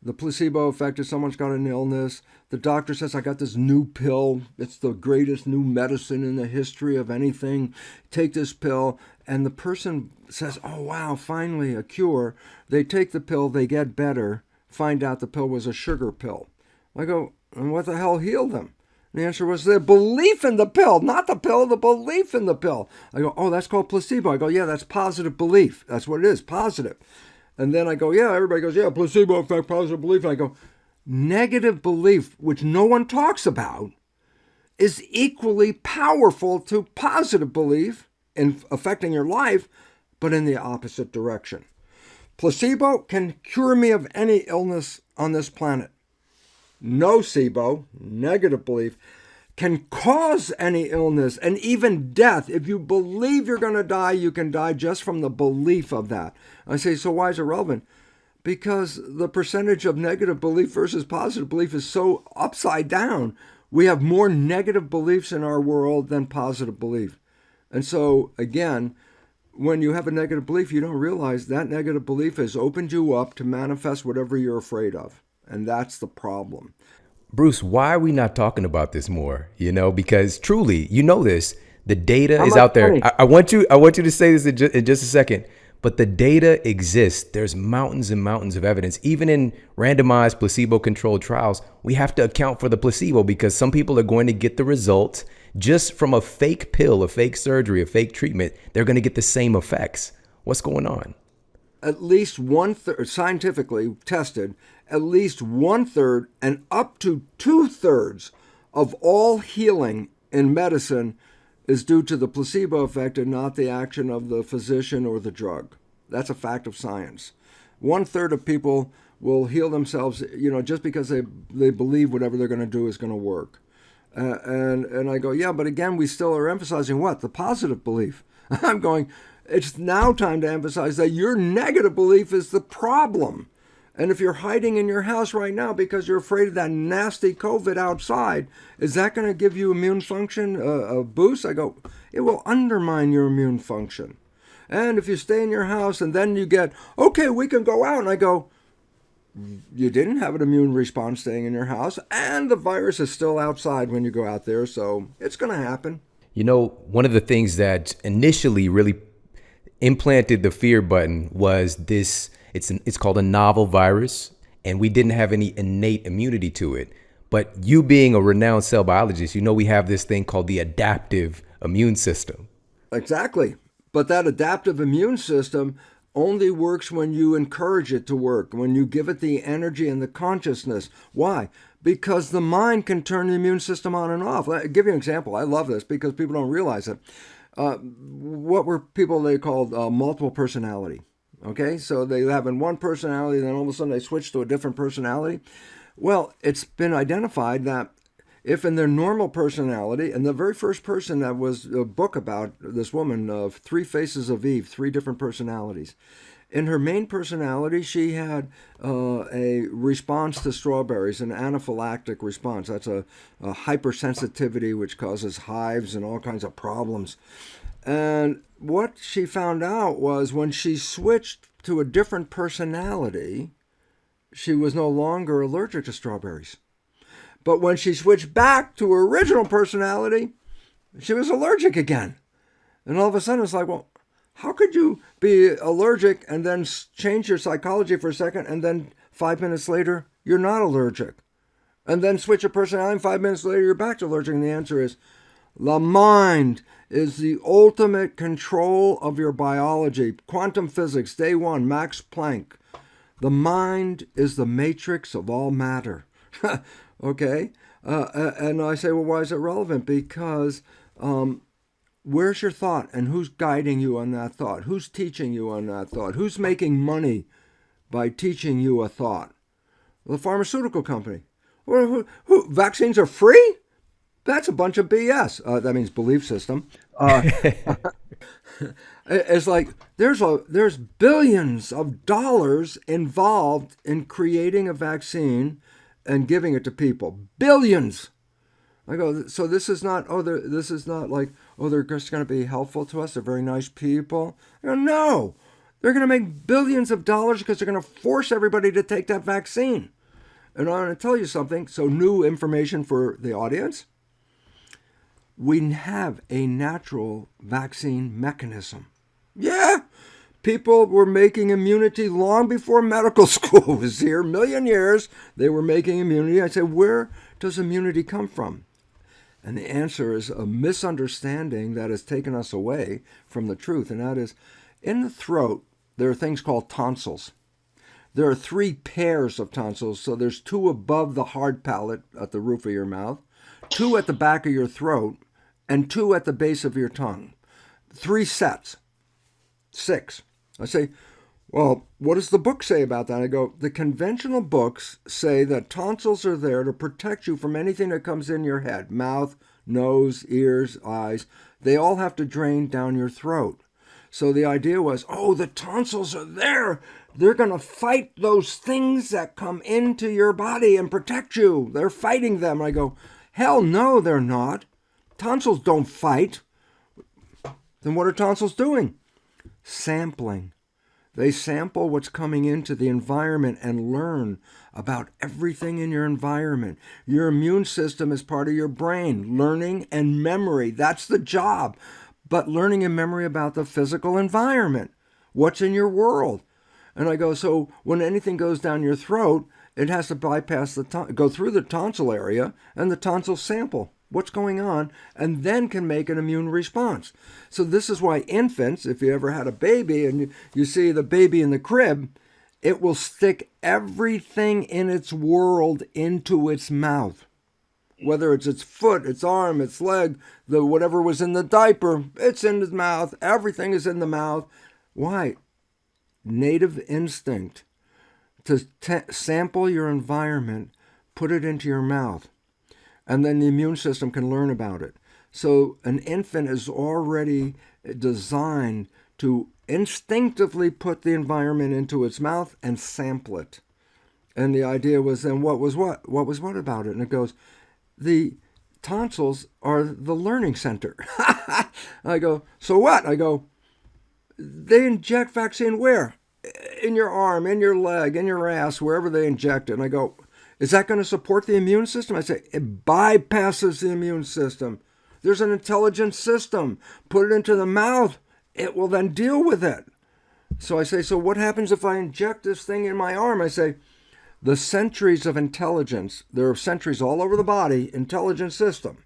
The placebo effect is someone's got an illness. The doctor says, I got this new pill. It's the greatest new medicine in the history of anything. Take this pill. And the person says, oh, wow, finally a cure. They take the pill, they get better, find out the pill was a sugar pill. I go, and what the hell healed them? And the answer was the belief in the pill, not the pill, the belief in the pill. I go, oh, that's called placebo. I go, yeah, that's positive belief. That's what it is, positive. And then I go, yeah, everybody goes, yeah, placebo effect, positive belief. And I go, negative belief, which no one talks about, is equally powerful to positive belief in affecting your life, but in the opposite direction. Placebo can cure me of any illness on this planet. Nocebo, negative belief, can cause any illness and even death. If you believe you're going to die, you can die just from the belief of that. I say, so why is it relevant? Because the percentage of negative belief versus positive belief is so upside down. We have more negative beliefs in our world than positive belief. And so, again, when you have a negative belief, you don't realize that negative belief has opened you up to manifest whatever you're afraid of. And that's the problem. Bruce, why are we not talking about this more? Because truly, this, the data is out there. I want you to say this in just a second, but the data exists. There's mountains and mountains of evidence. Even in randomized placebo-controlled trials, we have to account for the placebo because some people are going to get the result just from a fake pill, a fake surgery, a fake treatment. They're going to get the same effects. What's going on? At least 1/3, scientifically tested, at least 1/3 and up to 2/3 of all healing in medicine is due to the placebo effect and not the action of the physician or the drug. That's a fact of science. 1/3 of people will heal themselves, just because they believe whatever they're going to do is going to work. And I go, yeah, but again, we still are emphasizing what? The positive belief. I'm going, it's now time to emphasize that your negative belief is the problem. And if you're hiding in your house right now because you're afraid of that nasty COVID outside, is that going to give you immune function a boost? I go, it will undermine your immune function. And if you stay in your house and then you get, okay, we can go out. And I go, you didn't have an immune response staying in your house, and the virus is still outside when you go out there, so it's going to happen. You know, one of the things that initially really implanted the fear button was this, it's called a novel virus, and we didn't have any innate immunity to it. But you being a renowned cell biologist, you know we have this thing called the adaptive immune system. Exactly. But that adaptive immune system only works when you encourage it to work, when you give it the energy and the consciousness. Why? Because the mind can turn the immune system on and off. I'll give you an example. I love this because people don't realize it. What were people they called multiple personality? Okay, so they have in one personality, then all of a sudden they switch to a different personality. Well, it's been identified that if in their normal personality, and the very first person that was a book about this woman of Three Faces of Eve, three different personalities. In her main personality, she had a response to strawberries, an anaphylactic response. That's a hypersensitivity which causes hives and all kinds of problems. And what she found out was when she switched to a different personality, she was no longer allergic to strawberries. But when she switched back to her original personality, she was allergic again. And all of a sudden it's like, well, how could you be allergic and then change your psychology for a second and then 5 minutes later you're not allergic? And then switch your personality and 5 minutes later you're back to allergic? And the answer is the mind is the ultimate control of your biology. Quantum physics, day one, Max Planck. The mind is the matrix of all matter. Okay? And I say, well, why is it relevant? Because where's your thought and who's guiding you on that thought? Who's teaching you on that thought? Who's making money by teaching you a thought? The pharmaceutical company. Who vaccines are free? That's a bunch of BS. That means belief system. It's like there's billions of dollars involved in creating a vaccine and giving it to people. Billions. I go, so this is not like, they're just going to be helpful to us. They're very nice people. I go, no. They're going to make billions of dollars because they're going to force everybody to take that vaccine. And I'm going to tell you something. So new information for the audience. We have a natural vaccine mechanism. Yeah. People were making immunity long before medical school was here. A million years, they were making immunity. I said, where does immunity come from? And the answer is a misunderstanding that has taken us away from the truth. And that is, in the throat, there are things called tonsils. There are three pairs of tonsils. So there's two above the hard palate at the roof of your mouth, two at the back of your throat, and two at the base of your tongue. 3 sets. 6. I say, well, what does the book say about that? I go, the conventional books say that tonsils are there to protect you from anything that comes in your head. Mouth, nose, ears, eyes. They all have to drain down your throat. So the idea was, the tonsils are there. They're going to fight those things that come into your body and protect you. They're fighting them. I go, hell no, they're not. Tonsils don't fight. Then what are tonsils doing? Sampling. They sample what's coming into the environment and learn about everything in your environment. Your immune system is part of your brain. Learning and memory, that's the job. But learning and memory about the physical environment. What's in your world? And I go, so when anything goes down your throat, it has to bypass go through the tonsil area, and the tonsils sample what's going on, and then can make an immune response. So this is why infants, if you ever had a baby and you see the baby in the crib, it will stick everything in its world into its mouth. Whether it's its foot, its arm, its leg, whatever was in the diaper, it's in the mouth. Everything is in the mouth. Why? Native instinct to sample your environment, put it into your mouth. And then the immune system can learn about it. So an infant is already designed to instinctively put the environment into its mouth and sample it. And the idea was then what was what? What was what about it? And it goes, the tonsils are the learning center. I go, so what? I go, They inject vaccine where? In your arm, in your leg, in your ass, wherever they inject it. And I go, is that going to support the immune system? I say, it bypasses the immune system. There's an intelligent system. Put it into the mouth. It will then deal with it. So I say, so what happens if I inject this thing in my arm? I say, the sentries of intelligence, there are sentries all over the body, intelligent system.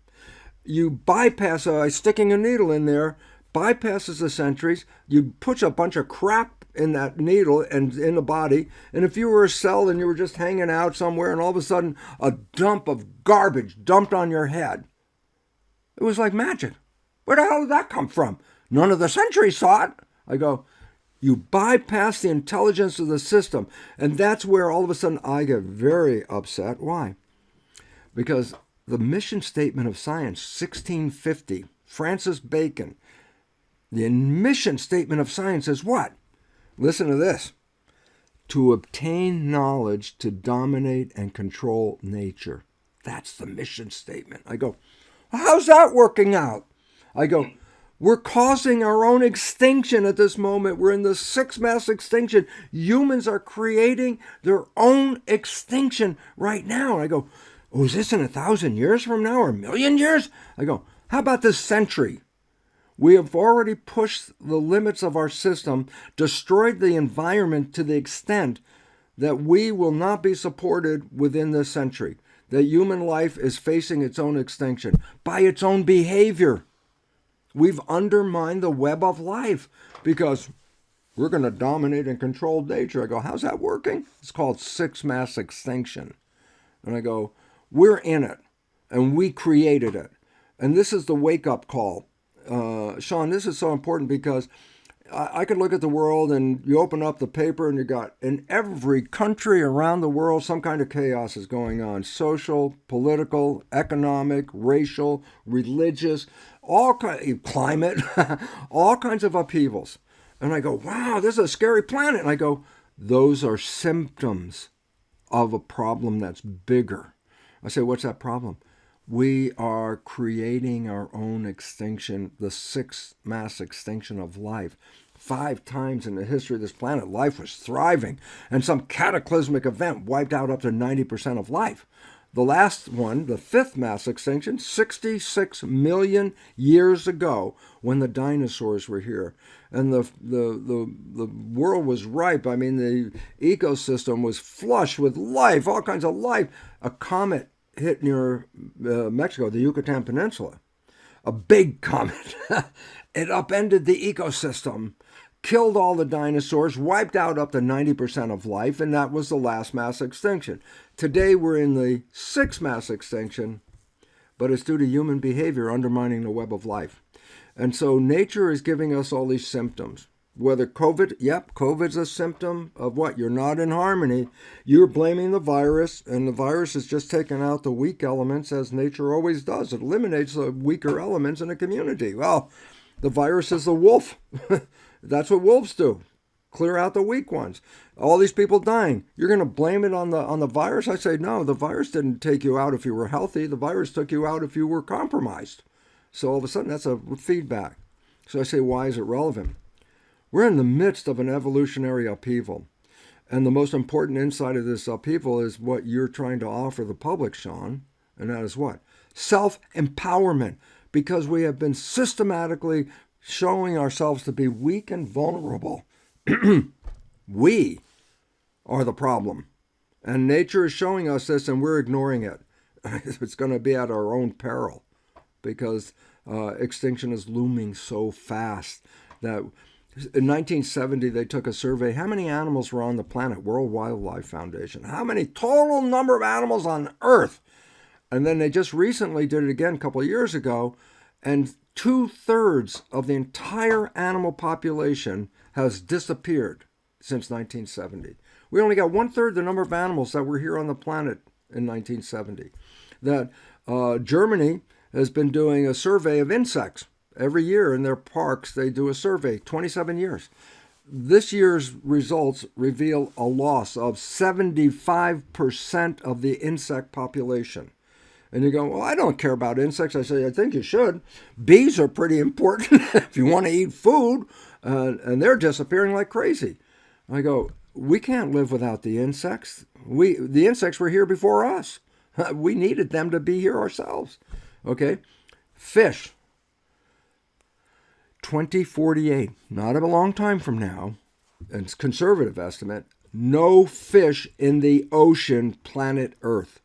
You bypass sticking a needle in there, bypasses the sentries. You push a bunch of crap in that needle and in the body. And if you were a cell and you were just hanging out somewhere and all of a sudden a dump of garbage dumped on your head, it was like magic. Where the hell did that come from? None of the sentries saw it. I go, you bypass the intelligence of the system. And that's where all of a sudden I get very upset. Why? Because the mission statement of science, 1650, Francis Bacon, the mission statement of science is what? Listen to this. To obtain knowledge to dominate and control nature. That's the mission statement. I go, how's that working out? I go, we're causing our own extinction at this moment. We're in the sixth mass extinction. Humans are creating their own extinction right now. And I go, oh, is this in 1,000 years from now or 1,000,000 years? I go, how about this century? We have already pushed the limits of our system, destroyed the environment to the extent that we will not be supported within this century. That human life is facing its own extinction by its own behavior. We've undermined the web of life because we're going to dominate and control nature. I go, how's that working? It's called sixth mass extinction. And I go, we're in it, and we created it. And this is the wake-up call. Shawn, this is so important because I could look at the world and you open up the paper and you got in every country around the world some kind of chaos is going on. Social, political, economic, racial, religious, climate, all kinds of upheavals. And I go, wow, this is a scary planet. And I go, those are symptoms of a problem that's bigger. I say, what's that problem? We are creating our own extinction, the sixth mass extinction of life. 5 times in the history of this planet, life was thriving, and some cataclysmic event wiped out up to 90% of life. The last one, the fifth mass extinction, 66 million years ago, when the dinosaurs were here, and the world was ripe. I mean, the ecosystem was flush with life, all kinds of life. A comet hit near Mexico, the Yucatan Peninsula. A big comet. It upended the ecosystem, killed all the dinosaurs, wiped out up to 90% of life, and that was the last mass extinction. Today we're in the sixth mass extinction, but it's due to human behavior undermining the web of life. And so nature is giving us all these symptoms. Whether COVID's a symptom of what? You're not in harmony. You're blaming the virus, and the virus is just taking out the weak elements, as nature always does. It eliminates the weaker elements in a community. Well, the virus is the wolf. That's what wolves do. Clear out the weak ones. All these people dying. You're going to blame it on the virus? I say, no, the virus didn't take you out if you were healthy. The virus took you out if you were compromised. So all of a sudden, that's a feedback. So I say, why is it relevant? We're in the midst of an evolutionary upheaval. And the most important insight of this upheaval is what you're trying to offer the public, Shawn. And that is what? Self-empowerment. Because we have been systematically showing ourselves to be weak and vulnerable. We are the problem. And nature is showing us this and we're ignoring it. It's going to be at our own peril. Because extinction is looming so fast that in 1970, they took a survey. How many animals were on the planet? World Wildlife Foundation. How many total number of animals on Earth? And then they just recently did it again a couple of years ago. And 2/3 of the entire animal population has disappeared since 1970. We only got 1/3 the number of animals that were here on the planet in 1970. That Germany has been doing a survey of insects. Every year in their parks, they do a survey, 27 years. This year's results reveal a loss of 75% of the insect population. And you go, well, I don't care about insects. I say, I think you should. Bees are pretty important if you want to eat food. and they're disappearing like crazy. I go, we can't live without the insects. The insects were here before us. We needed them to be here ourselves. Okay, fish. 2048, not a long time from now, and it's conservative estimate, no fish in the ocean, planet Earth.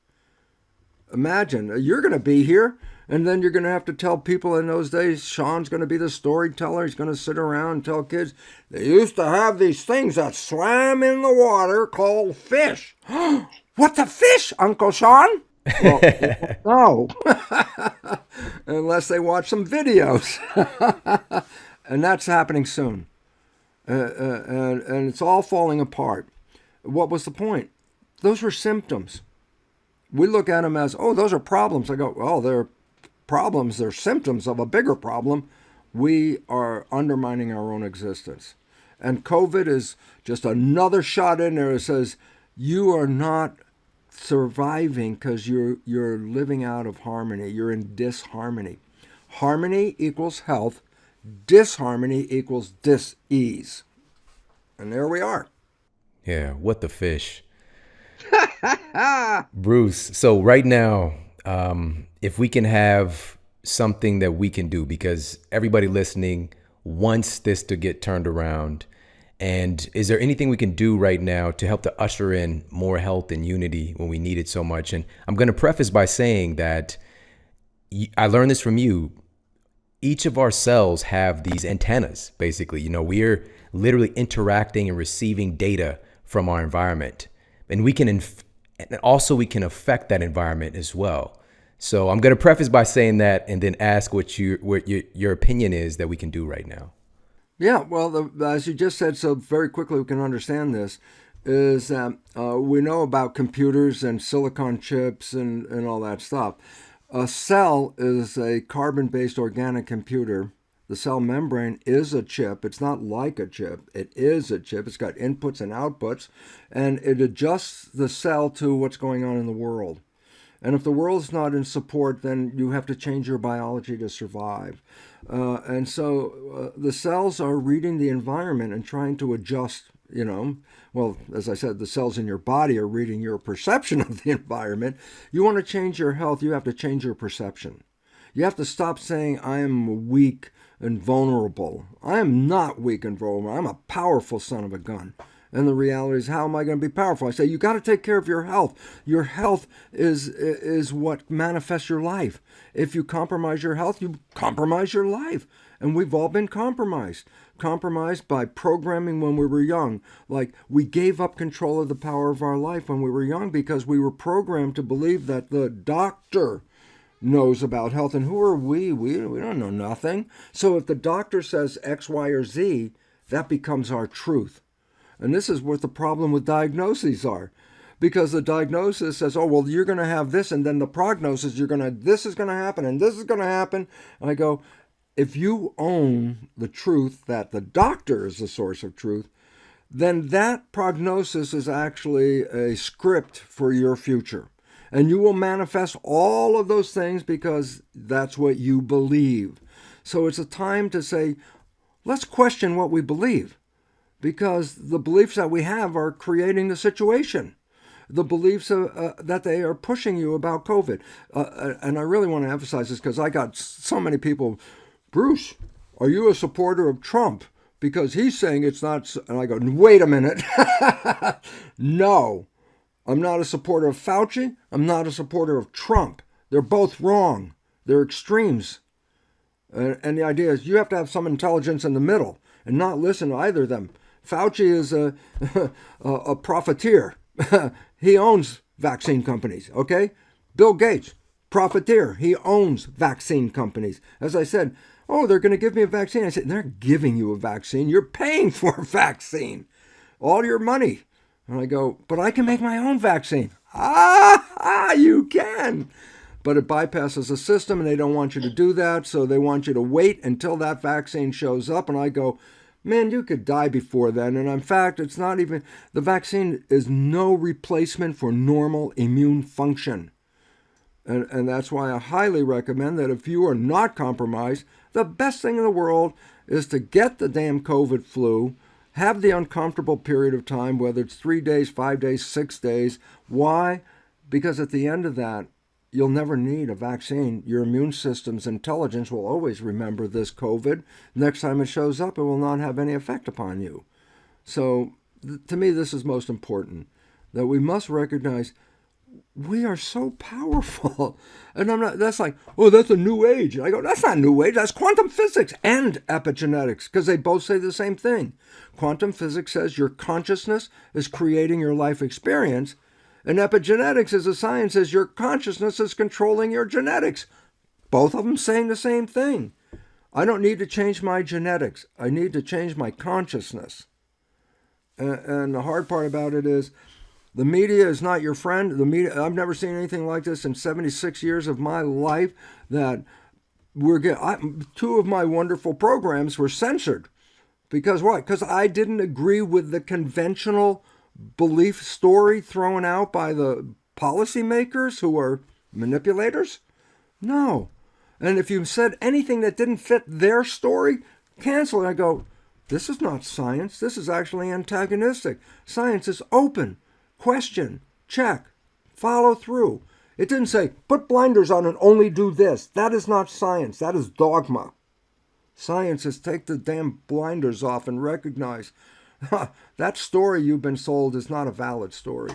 Imagine, you're going to be here, and then you're going to have to tell people in those days, Shawn's going to be the storyteller. He's going to sit around and tell kids, they used to have these things that swam in the water called fish. What the fish, Uncle Shawn? Well, no. Unless they watch some videos. And that's happening soon. And it's all falling apart. What was the point? Those were symptoms. We look at them as, oh, those are problems. I go, well, they're problems. They're symptoms of a bigger problem. We are undermining our own existence. And COVID is just another shot in there that says, you are not surviving because you're living out of harmony. You're in disharmony. Harmony equals health. Disharmony equals dis-ease. And there we are. Yeah, what the fish. Bruce, so right now, if we can have something that we can do, because everybody listening wants this to get turned around, and is there anything we can do right now to help to usher in more health and unity when we need it so much? And I'm going to preface by saying that I learned this from you. Each of our cells have these antennas, basically. You know, we're literally interacting and receiving data from our environment. And we can, and also we can affect that environment as well. So I'm going to preface by saying that, and then ask what your opinion is that we can do right now. Yeah, well, as you just said, so very quickly we can understand this, is that we know about computers and silicon chips and all that stuff. A cell is a carbon-based organic computer. The cell membrane is a chip. It's not like a chip. It is a chip. It's got inputs and outputs, and it adjusts the cell to what's going on in the world. And if the world's not in support, then you have to change your biology to survive. And so the cells are reading the environment and trying to adjust, you know. Well, as I said, the cells in your body are reading your perception of the environment. You want to change your health, you have to change your perception. You have to stop saying, I am weak and vulnerable. I am not weak and vulnerable. I'm a powerful son of a gun. And the reality is, how am I going to be powerful? I say, you got to take care of your health. Your health is what manifests your life. If you compromise your health, you compromise your life. And we've all been compromised. Compromised by programming when we were young. Like, we gave up control of the power of our life when we were young because we were programmed to believe that the doctor knows about health. And who are we? We don't know nothing. So if the doctor says X, Y, or Z, that becomes our truth. And this is what the problem with diagnoses are. Because the diagnosis says, oh, well, you're going to have this, and then the prognosis, this is going to happen, and this is going to happen. And I go, if you own the truth that the doctor is the source of truth, then that prognosis is actually a script for your future. And you will manifest all of those things because that's what you believe. So it's a time to say, let's question what we believe. Because the beliefs that we have are creating the situation. The beliefs that they are pushing you about COVID. And I really want to emphasize this because I got so many people, Bruce, are you a supporter of Trump? Because he's saying it's not, and I go, wait a minute. No, I'm not a supporter of Fauci. I'm not a supporter of Trump. They're both wrong. They're extremes. And the idea is you have to have some intelligence in the middle and not listen to either of them. Fauci is a profiteer. He owns vaccine companies, okay? Bill Gates, profiteer. He owns vaccine companies. As I said, oh, they're going to give me a vaccine. I said, they're giving you a vaccine. You're paying for a vaccine. All your money. And I go, but I can make my own vaccine. You can. But it bypasses the system, and they don't want you to do that, so they want you to wait until that vaccine shows up. And I go, man, you could die before then. And in fact, it's not even, the vaccine is no replacement for normal immune function. And that's why I highly recommend that if you are not compromised, the best thing in the world, is to get the damn COVID flu, have the uncomfortable period of time, whether it's 3 days, 5 days, 6 days. Why? Because at the end of that, you'll never need a vaccine. Your immune system's intelligence will always remember this COVID. Next time it shows up, it will not have any effect upon you. So to me, this is most important, that we must recognize we are so powerful. And that's like, oh, that's a new age. And I go, that's not new age. That's quantum physics and epigenetics, because they both say the same thing. Quantum physics says your consciousness is creating your life experience. And epigenetics is a science says your consciousness is controlling your genetics. Both of them saying the same thing. I don't need to change my genetics. I need to change my consciousness. And the hard part about it is the media is not your friend. The media, I've never seen anything like this in 76 years of my life, that two of my wonderful programs were censored. Because what? Because I didn't agree with the conventional belief story thrown out by the policymakers who are manipulators? No. And if you said anything that didn't fit their story, cancel it. I go, this is not science. This is actually antagonistic. Science is open, question, check, follow through. It didn't say, put blinders on and only do this. That is not science. That is dogma. Science is take the damn blinders off and recognize that story you've been sold is not a valid story.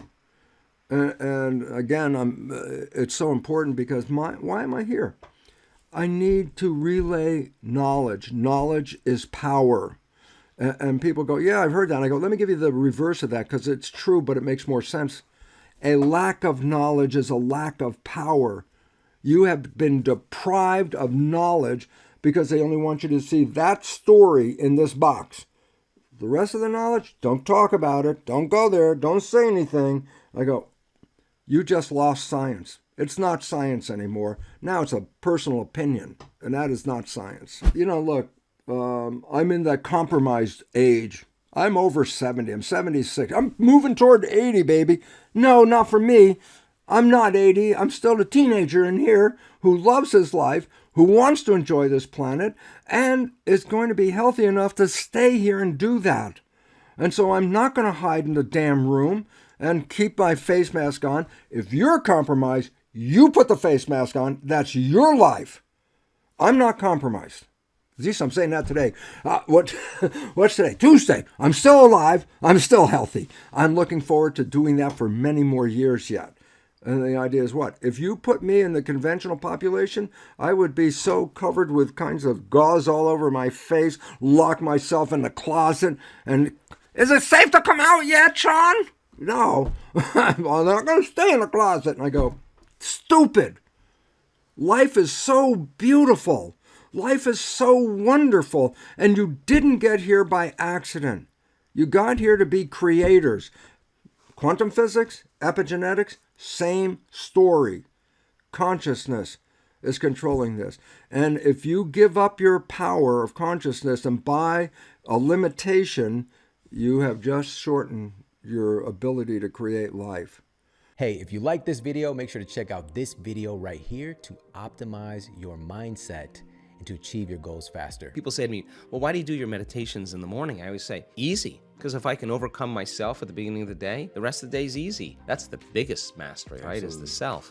And again, it's so important because why am I here? I need to relay knowledge. Knowledge is power. And people go, yeah, I've heard that. And I go, let me give you the reverse of that because it's true, but it makes more sense. A lack of knowledge is a lack of power. You have been deprived of knowledge because they only want you to see that story in this box. The rest of the knowledge, don't talk about it. Don't go there. Don't say anything. I go, you just lost science. It's not science anymore. Now it's a personal opinion, and that is not science. Look, I'm in that compromised age. I'm over 70. I'm 76. I'm moving toward 80, baby. No, not for me. I'm not 80. I'm still a teenager in here who loves his life, who wants to enjoy this planet, and is going to be healthy enough to stay here and do that. And so I'm not going to hide in the damn room and keep my face mask on. If you're compromised, you put the face mask on. That's your life. I'm not compromised. Geez, I'm saying that today. What's today? Tuesday. I'm still alive. I'm still healthy. I'm looking forward to doing that for many more years yet. And the idea is what? If you put me in the conventional population, I would be so covered with kinds of gauze all over my face, lock myself in the closet, and is it safe to come out yet, Shawn? No. I'm not going to stay in the closet. And I go, stupid. Life is so beautiful. Life is so wonderful. And you didn't get here by accident. You got here to be creators. Quantum physics, epigenetics, same story. Consciousness is controlling this. And if you give up your power of consciousness and by a limitation, you have just shortened your ability to create life. Hey, if you like this video, make sure to check out this video right here to optimize your mindset and to achieve your goals faster. People say to me, well, why do you do your meditations in the morning? I always say, easy. Because if I can overcome myself at the beginning of the day, the rest of the day is easy. That's the biggest mastery, right? Absolutely. Is the self.